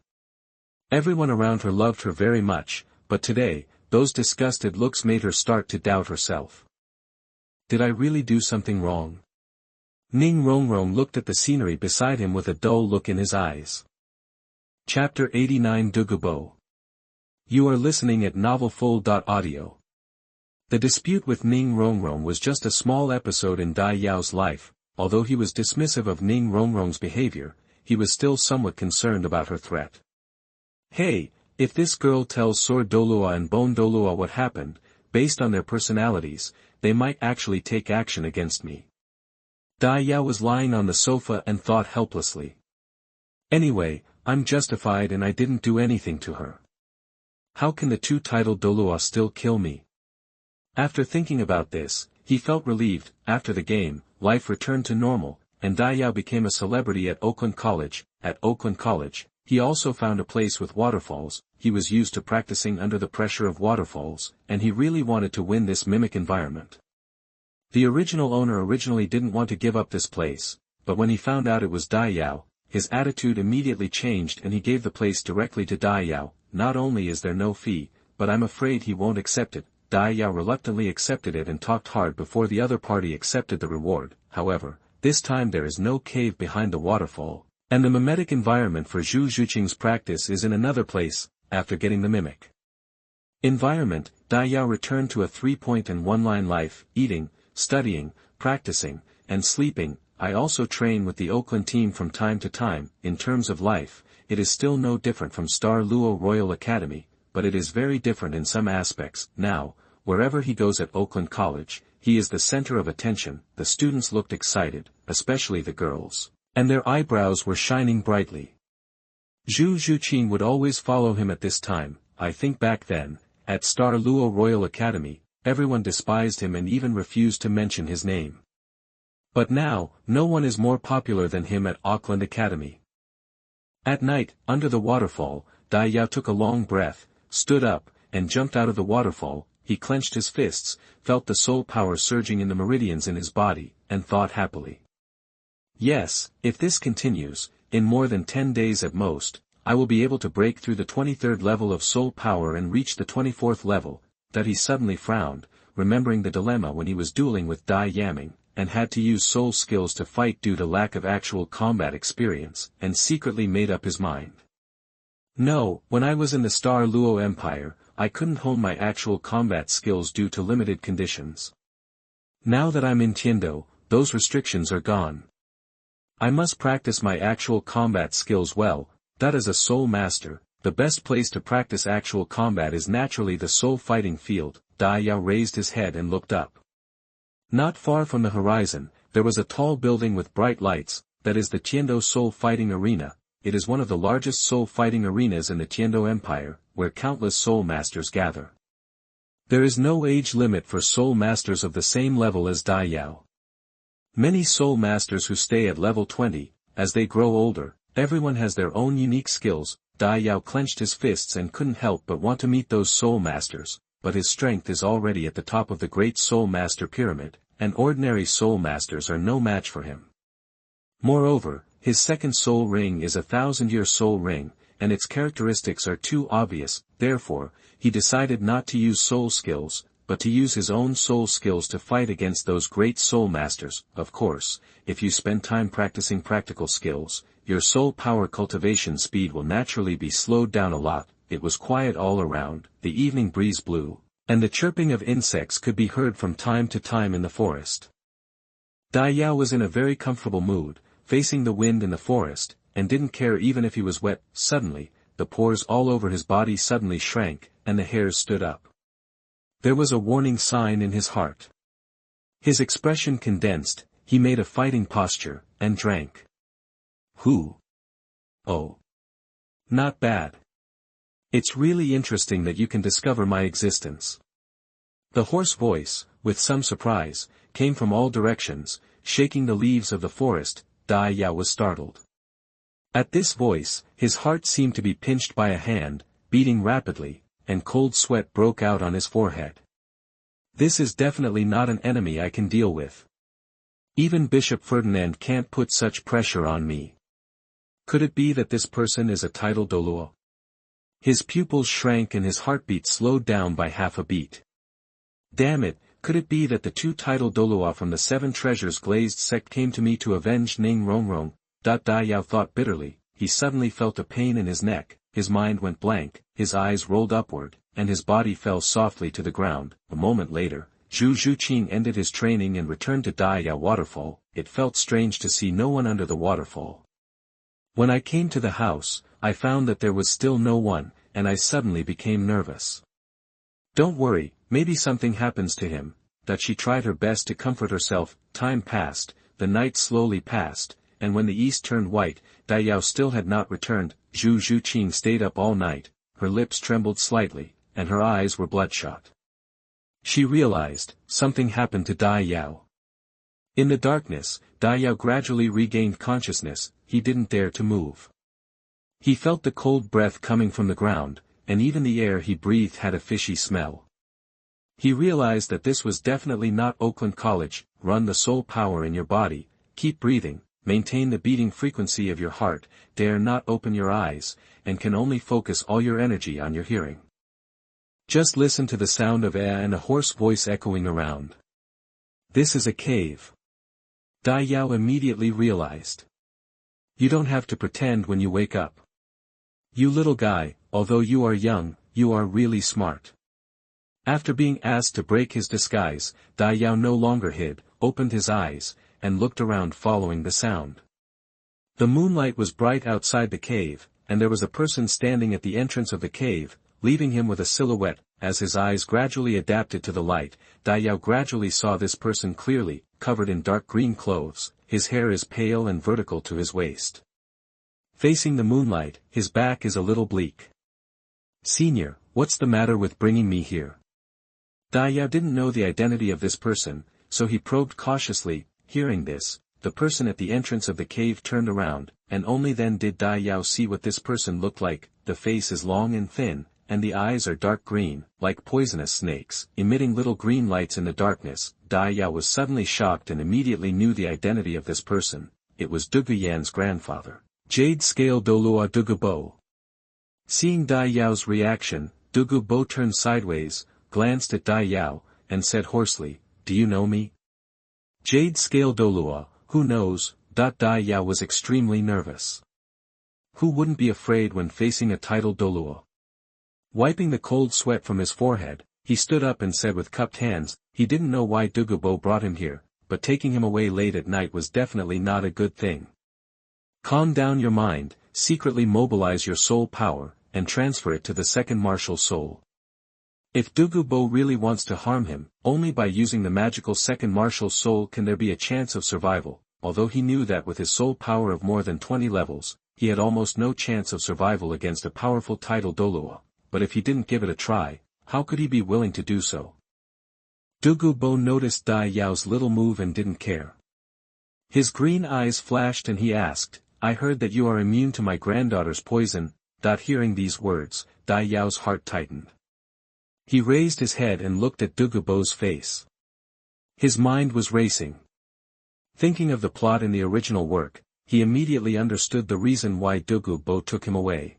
Everyone around her loved her very much, but today, those disgusted looks made her start to doubt herself. Did I really do something wrong? Ning Rongrong looked at the scenery beside him with a dull look in his eyes. Chapter 89 Dugu. You are listening at NovelFull.audio. The dispute with Ning Rongrong was just a small episode in Dai Yao's life. Although he was dismissive of Ning Rongrong's behavior, he was still somewhat concerned about her threat. Hey, if this girl tells Sword Douluo and Bone Douluo what happened, based on their personalities, they might actually take action against me. Dai Yao was lying on the sofa and thought helplessly. Anyway, I'm justified and I didn't do anything to her. How can the two-titled Douluo still kill me? After thinking about this, he felt relieved. After the game, life returned to normal, and Dai Yao became a celebrity at Oakland College. At Oakland College, he also found a place with waterfalls. He was used to practicing under the pressure of waterfalls, and he really wanted to win this mimic environment. The original owner originally didn't want to give up this place, but when he found out it was Dai Yao, his attitude immediately changed and he gave the place directly to Dai Yao. Not only is there no fee, but I'm afraid he won't accept it. Dai Yao reluctantly accepted it and talked hard before the other party accepted the reward. However, this time there is no cave behind the waterfall, and the mimetic environment for Zhu Zhuqing's practice is in another place. After getting the mimic environment, Dai Yao returned to a 3-point and 1-line life, eating, studying, practicing, and sleeping. I also train with the Oakland team from time to time. In terms of life, it is still no different from Star Luo Royal Academy. but it is very different in some aspects. Now, wherever he goes at Oakland College, he is the center of attention. The students looked excited, especially the girls, and their eyebrows were shining brightly. Zhu Zhuqing would always follow him at this time. I think back then, at Star Luo Royal Academy, everyone despised him and even refused to mention his name. But now, no one is more popular than him at Auckland Academy. At night, under the waterfall, Dai Yao took a long breath, stood up, and jumped out of the waterfall. He clenched his fists, felt the soul power surging in the meridians in his body, and thought happily. Yes, if this continues, in more than 10 days at most, I will be able to break through the 23rd level of soul power and reach the 24th level. That he suddenly frowned, remembering the dilemma when he was dueling with Dai Yaming, and had to use soul skills to fight due to lack of actual combat experience, and secretly made up his mind. No, when I was in the Star Luo Empire, I couldn't hone my actual combat skills due to limited conditions. Now that I'm in Tiando, those restrictions are gone. I must practice my actual combat skills well. That as a soul master, the best place to practice actual combat is naturally the soul fighting field. Dai Yao raised his head and looked up. Not far from the horizon, there was a tall building with bright lights. That is the Tiando Soul Fighting Arena. It is one of the largest soul fighting arenas in the Tiando Empire, where countless soul masters gather. There is no age limit for soul masters of the same level as Dai Yao. Many soul masters who stay at level 20, as they grow older, everyone has their own unique skills. Dai Yao clenched his fists and couldn't help but want to meet those soul masters, but his strength is already at the top of the great soul master pyramid, and ordinary soul masters are no match for him. Moreover, his second soul ring is a 1,000-year soul ring, and its characteristics are too obvious. Therefore, he decided not to use soul skills, but to use his own soul skills to fight against those great soul masters. Of course, if you spend time practicing practical skills, your soul power cultivation speed will naturally be slowed down a lot. It was quiet all around, the evening breeze blew, and the chirping of insects could be heard from time to time in the forest. Dai Yao was in a very comfortable mood, facing the wind in the forest, and didn't care even if he was wet. Suddenly, the pores all over his body suddenly shrank, and the hairs stood up. There was a warning sign in his heart. His expression condensed, he made a fighting posture, and drank. Who? Oh. Not bad. It's really interesting that you can discover my existence. The hoarse voice, with some surprise, came from all directions, shaking the leaves of the forest. Dai Yao was startled. At this voice, his heart seemed to be pinched by a hand, beating rapidly, and cold sweat broke out on his forehead. This is definitely not an enemy I can deal with. Even Bishop Ferdinand can't put such pressure on me. Could it be that this person is a titled Douluo? His pupils shrank and his heartbeat slowed down by half a beat. Damn it, could it be that the two titled Douluo from the Seven Treasures glazed sect came to me to avenge Ning Rongrong? Dai Yao thought bitterly. He suddenly felt a pain in his neck, his mind went blank, his eyes rolled upward, and his body fell softly to the ground. A moment later, Zhu Zhuqing ended his training and returned to Dai Yao Waterfall. It felt strange to see no one under the waterfall. When I came to the house, I found that there was still no one, and I suddenly became nervous. Don't worry, maybe something happens to him. That she tried her best to comfort herself. Time passed, the night slowly passed, and when the east turned white, Dai Yao still had not returned. Zhu Zhuqing stayed up all night, her lips trembled slightly, and her eyes were bloodshot. She realized, something happened to Dai Yao. In the darkness, Dai Yao gradually regained consciousness. He didn't dare to move. He felt the cold breath coming from the ground, and even the air he breathed had a fishy smell. He realized that this was definitely not Oakland College. Run the soul power in your body, keep breathing, maintain the beating frequency of your heart, dare not open your eyes, and can only focus all your energy on your hearing. Just listen to the sound of air and a hoarse voice echoing around. This is a cave. Dai Yao immediately realized. You don't have to pretend when you wake up. You little guy, although you are young, you are really smart. After being asked to break his disguise, Dai Yao no longer hid, opened his eyes, and looked around following the sound. The moonlight was bright outside the cave, and there was a person standing at the entrance of the cave. leaving him with a silhouette. As his eyes gradually adapted to the light, Dai Yao gradually saw this person clearly, covered in dark green clothes, his hair is pale and vertical to his waist. Facing the moonlight, his back is a little bleak. "Senior, what's the matter with bringing me here?" Dai Yao didn't know the identity of this person, so he probed cautiously. Hearing this, the person at the entrance of the cave turned around, and only then did Dai Yao see what this person looked like. The face is long and thin, and the eyes are dark green, like poisonous snakes, emitting little green lights in the darkness. Dai Yao was suddenly shocked and immediately knew the identity of this person. It was Dugu Yan's grandfather. Jade Scale DouluoDalu Bo. Seeing Dai Yao's reaction, Dugu Bo turned sideways, glanced at Dai Yao, and said hoarsely, "Do you know me?" Jade Scale Douluo, who knows? Dai Yao was extremely nervous. Who wouldn't be afraid when facing a titled Douluo? Wiping the cold sweat from his forehead, he stood up and said with cupped hands, he didn't know why Dugu Bo brought him here, but taking him away late at night was definitely not a good thing. "Calm down your mind, secretly mobilize your soul power, and transfer it to the second martial soul. If Dugu Bo really wants to harm him, only by using the magical second martial soul can there be a chance of survival." Although he knew that with his soul power of more than 20 levels, he had almost no chance of survival against a powerful titled Douluo, but if he didn't give it a try, how could he be willing to do so? Dugu Bo noticed Dai Yao's little move and didn't care. His green eyes flashed and he asked, "I heard that you are immune to my granddaughter's poison." Hearing these words, Dai Yao's heart tightened. He raised his head and looked at Dugu Bo's face. His mind was racing. Thinking of the plot in the original work, he immediately understood the reason why Dugu Bo took him away.